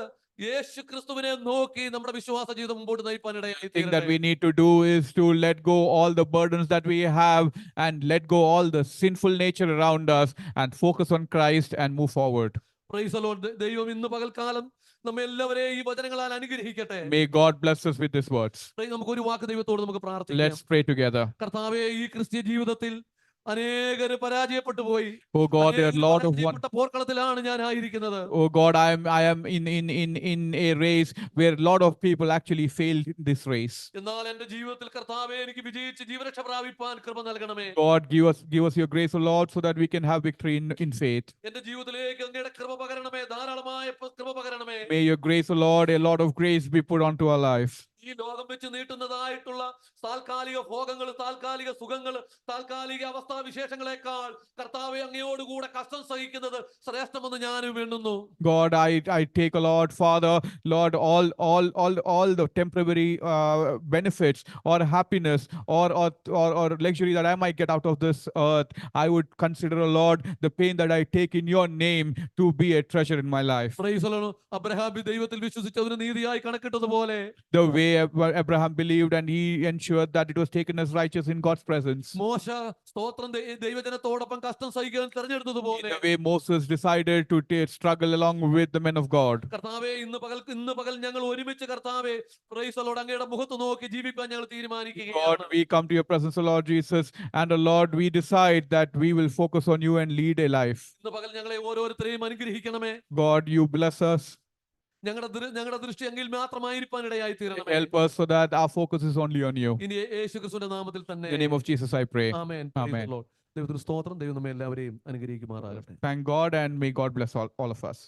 യേശു ക്രിസ്തുവിനെ നോക്കി നമ്മുടെ വിശ്വാസ ജീവിതം മുമ്പോട്ട് നയിപ്പാനിടയായി The thing that we need to do is to let go all the burdens that we have and let go all the sinful nature around us and focus on Christ and move forward. Price the Lord. ദൈവം ഇന്ന് പകൽക്കാലം നമ്മെ എല്ലാവരെയും ഈ വചനങ്ങളാൽ അനുഗ്രഹിക്കട്ടെ. May God bless us with these words. നമുക്ക് ഒരു വാക്ക് ദൈവത്തോട് നമുക്ക് പ്രാർത്ഥിക്കാം. Let's pray together. കർത്താവേ, ഈ ക്രിസ്തീയ ജീവിതത്തിൽ അനേകര് പരാജയപ്പെട്ടു പോയി. Oh God, there are a lot of one. പോർക്കളത്തിലാണ് ഞാൻ ആയിരിക്കുന്നത്. Oh God, I am in a race where a lot of people actually failed this race. എന്നാൽ എന്റെ ജീവിതത്തിൽ കർത്താവേ, എനിക്ക് വിജയിച്ച് ജീവരക്ഷ പ്രാപിപ്പാൻ കൃപ നൽകണമേ. God, give us your grace, O Lord, so that we can have victory in faith. എന്റെ ജീവിതത്തിലേക്ക് അങ്ങയുടെ കൃപ പകരണമേ, ധാരാളമായ കൃപ പകരണമേ. May your grace, O Lord, a lot of grace be put onto our life. ഈ ലോകം വെച്ച് നീട്ടുന്നതായിട്ടുള്ള താൽക്കാലിക ഭോഗങ്ങൾ, താൽക്കാലിക സുഖങ്ങൾ, താൽക്കാലിക അവസ്ഥാവിശേഷങ്ങളെക്കാൾ കർത്താവേ, അങ്ങയോടുകൂടെ കഷ്ടം സഹിക്കുന്നത് ശ്രേഷ്ഠമെന്ന് ഞാനും എണ്ണുന്നു. God, I take a Lord, Father, Lord, all the temporary benefits or happiness or luxury that I might get out of this earth, I would consider, O Lord, the pain that I take in your name to be a treasure in my life. Price the Lord. Abraham ദൈവത്തിൽ വിശ്വസിച്ചവന് നീതിയായി കണക്കിട്ടതുപോലെ The way Abraham believed and he ensured that it was taken as righteous in God's presence. മോശ സ്തോത്രം ദൈവജനത്തോടൊപ്പം കഷ്ടം സഹിക്കാൻ തെരഞ്ഞെടുത്തതുപോലെ In the way Moses decided to struggle along with the men of God. കർത്താവേ, ഇന്ന് പകൽ ഞങ്ങൾ ഒരുമിച്ച് കർത്താവേ, പ്രൈസ് ദി ലോർഡ്, അങ്ങയുടെ മുഖത്ത് നോക്കി ജീവിക്കാൻ ഞങ്ങൾ തീരുമാനിക്കുകയാണ്. God, we come to your presence, O Lord Jesus, and O Lord, we decide that we will focus on you and lead a life. ഇന്ന് പകൽ ഞങ്ങളെ ഓരോരുത്തരെയും അനുഗ്രഹിക്കണമേ. God, you bless us. ഞങ്ങളുടെ ദൃഷ്ടി എങ്കിൽ മാത്രമായിരിക്കാൻ ഇടയായി തീരണമേ. Help us so that our focus is only on you. ഇനി യേശുക്രിസ്തുവിന്റെ നാമത്തിൽ തന്നെ. In the name of Jesus, I pray. Amen. Amen. ദൈവത്തിന് സ്തോത്രം. ദൈവം നമ്മെ എല്ലാവരെയും അനുഗ്രഹിക്കുമാറാകട്ടെ. Thank God, and may God bless all of us.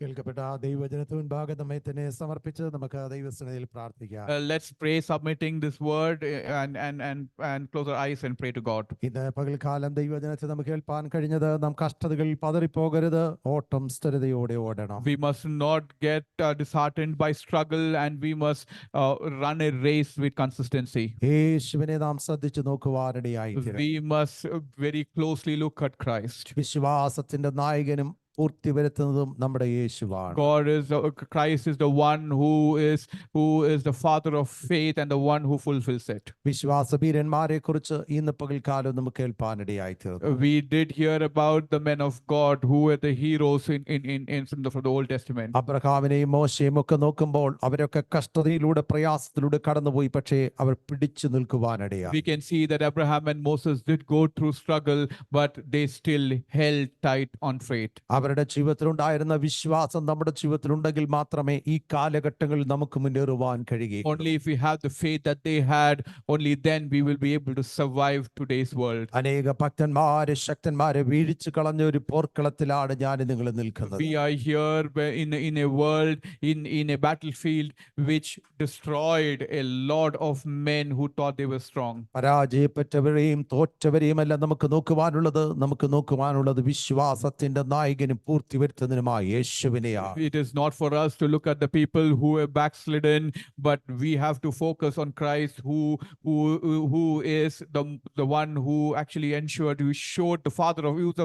കേൾക്കപ്പെട്ട ദൈവവചനത്തിന് മുൻപാകെ നമ്മെ തന്നെ സമർപ്പിച്ച് നമുക്ക് ദൈവസന്നിധിയിൽ പ്രാർത്ഥിക്കാം. Let's pray, submitting this word and close our eyes and pray to God. ഇന്ന് പകൽക്കാലം ദൈവവചനത്തെ നമുക്ക് കേൾപ്പാൻ കഴിഞ്ഞത്, നാം കഷ്ടതകളിൽ പതറിപ്പോകരുത്, ഓട്ടം സ്ഥിരതയോടെ ഓടണം. We must not get disheartened by struggle, and we must run a race with consistency. യേശുവിനെ നാം ശ്രദ്ധിച്ചു നോക്കുവാനിടയായി തീരണം. We must very closely look at Christ. വിശ്വാസത്തിന്റെ നായകനും പൂർത്തി വരുത്തുന്നതും നമ്മുടെ യേശുവാണ്. Christ is the one who is the father of faith and the one who fulfills it. വിശ്വാസവീരന്മാരെ കുറിച്ച് ഇന്ന് പകൽക്കാലം നമുക്ക് കേൾപ്പാനിടയായി തീർന്നു. We did hear about the men of God who were the heroes from the Old Testament. അബ്രഹാമിനെയും മോശയും ഒക്കെ നോക്കുമ്പോൾ അവരൊക്കെ കഷ്ടതയിലൂടെ പ്രയാസത്തിലൂടെ കടന്നുപോയി, പക്ഷേ അവർ പിടിച്ചു നിൽക്കുവാനിടയായി. We can see that Abraham and Moses did go through struggle, but they still held tight on faith. അവർ അവരുടെ ജീവിതത്തിലുണ്ടായിരുന്ന വിശ്വാസം നമ്മുടെ ജീവിതത്തിലുണ്ടെങ്കിൽ മാത്രമേ ഈ കാലഘട്ടങ്ങളിൽ നമുക്ക് മുന്നേറുവാൻ കഴിയുകയുള്ളൂ. Only if we have the faith that they had, only then we will be able to survive today's world. അനേക ഭക്തന്മാരെ ശക്തന്മാരെ വീഴിച്ചു കളഞ്ഞ ഒരു പോർക്കളത്തിലാണ് ഞാൻ നിങ്ങൾ നിൽക്കുന്നത്. We are here in a world, in a battlefield which destroyed a lot of men who thought they were strong. പരാജയപ്പെട്ടവരെയും തോറ്റവരെയും അല്ല നമുക്ക് നോക്കുവാനുള്ളത് വിശ്വാസത്തിന്റെ നായകനും പൂർത്തിവരുത്തുന്നതിനുമായി യേശുവിനെയാണ്. It is not for us to look at the people who have backslidden, but we have to focus on Christ, who is the one who actually ensured, who showed the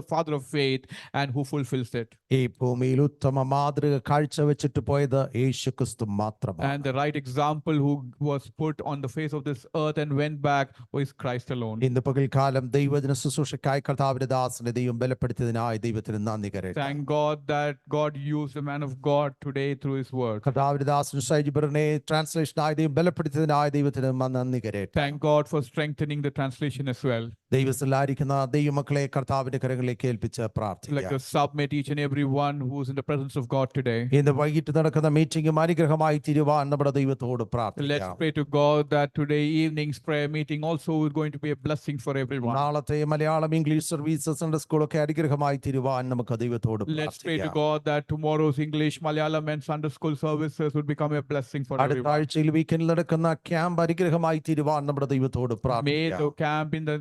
father of faith, and who fulfills it. ഈ ഭൂമിയിൽ ഉത്തമ മാതൃക കാഴ്ചവെച്ചിട്ട് പോയത് യേശുക്രിസ്തു മാത്രമാണ്. And the right example who was put on the face of this earth and went back was Christ alone. ഇന്ന് പകൽക്കാലം ദൈവജന ശുശ്രൂഷയ്ക്കായി കർത്താവിന്റെ ദാസനെ ദൈവം ബലപ്പെടുത്തിയതിനായി ദൈവത്തിന് നന്ദി കരയട്ടെ. Thank God that God used the man of God today through his word. കർത്താവിന്റെ ദാസൻ ഷൈജിബറിനെ ട്രാൻസ്ലേഷനായി ദൈവം ബലപ്പെടുത്തിയതിനായി ദൈവത്തിന് നന്ദി കരയട്ടെ. Thank God for strengthening the translation as well. ദൈവത്തിലായിരിക്കുന്ന ദൈവമക്കളെ കർത്താവിന്റെ കരങ്ങളിലേക്ക് ഏൽപ്പിച്ച് Like പ്രാർത്ഥിക്കാം. to submit each and every one who is in the presence of God today. ഇന്ന് വൈകിട്ട് നടക്കുന്ന മീറ്റിംഗും അനുഗ്രഹമായി തീരുവാൻ നമ്മുടെ ദൈവത്തോട് Let's പ്രാർത്ഥിക്കാം. pray to God that today evening's prayer meeting also is going to be a blessing for everyone. നാളത്തെ Malayalam English services Sunday സ്കൂളൊക്കെ അനുഗ്രഹമായി തീരുവാൻ നമുക്ക് ദൈവത്തോട് Let's pray to പ്രാർത്ഥിക്കാം. God that tomorrow's English, Malayalam and Sunday school services would become a blessing for അടുത്ത everyone. ആഴ്ചയിൽ വീക്കെൻഡിൽ നടക്കുന്ന ക്യാമ്പ് അനുഗ്രഹമായി തീരുവാൻ നമ്മുടെ ദൈവത്തോട് May പ്രാർത്ഥിക്കാം. the camp in the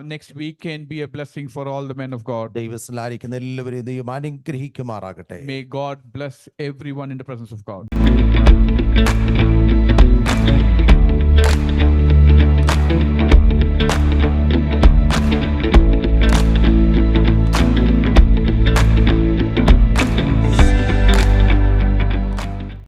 next weekend be a blessing for all the men of God. ദൈവത്തിലായിരിക്കുന്ന എല്ലാവരെയും ദൈവം അനുഗ്രഹിക്കുമാറാകട്ടെ. May God bless everyone in the presence of God.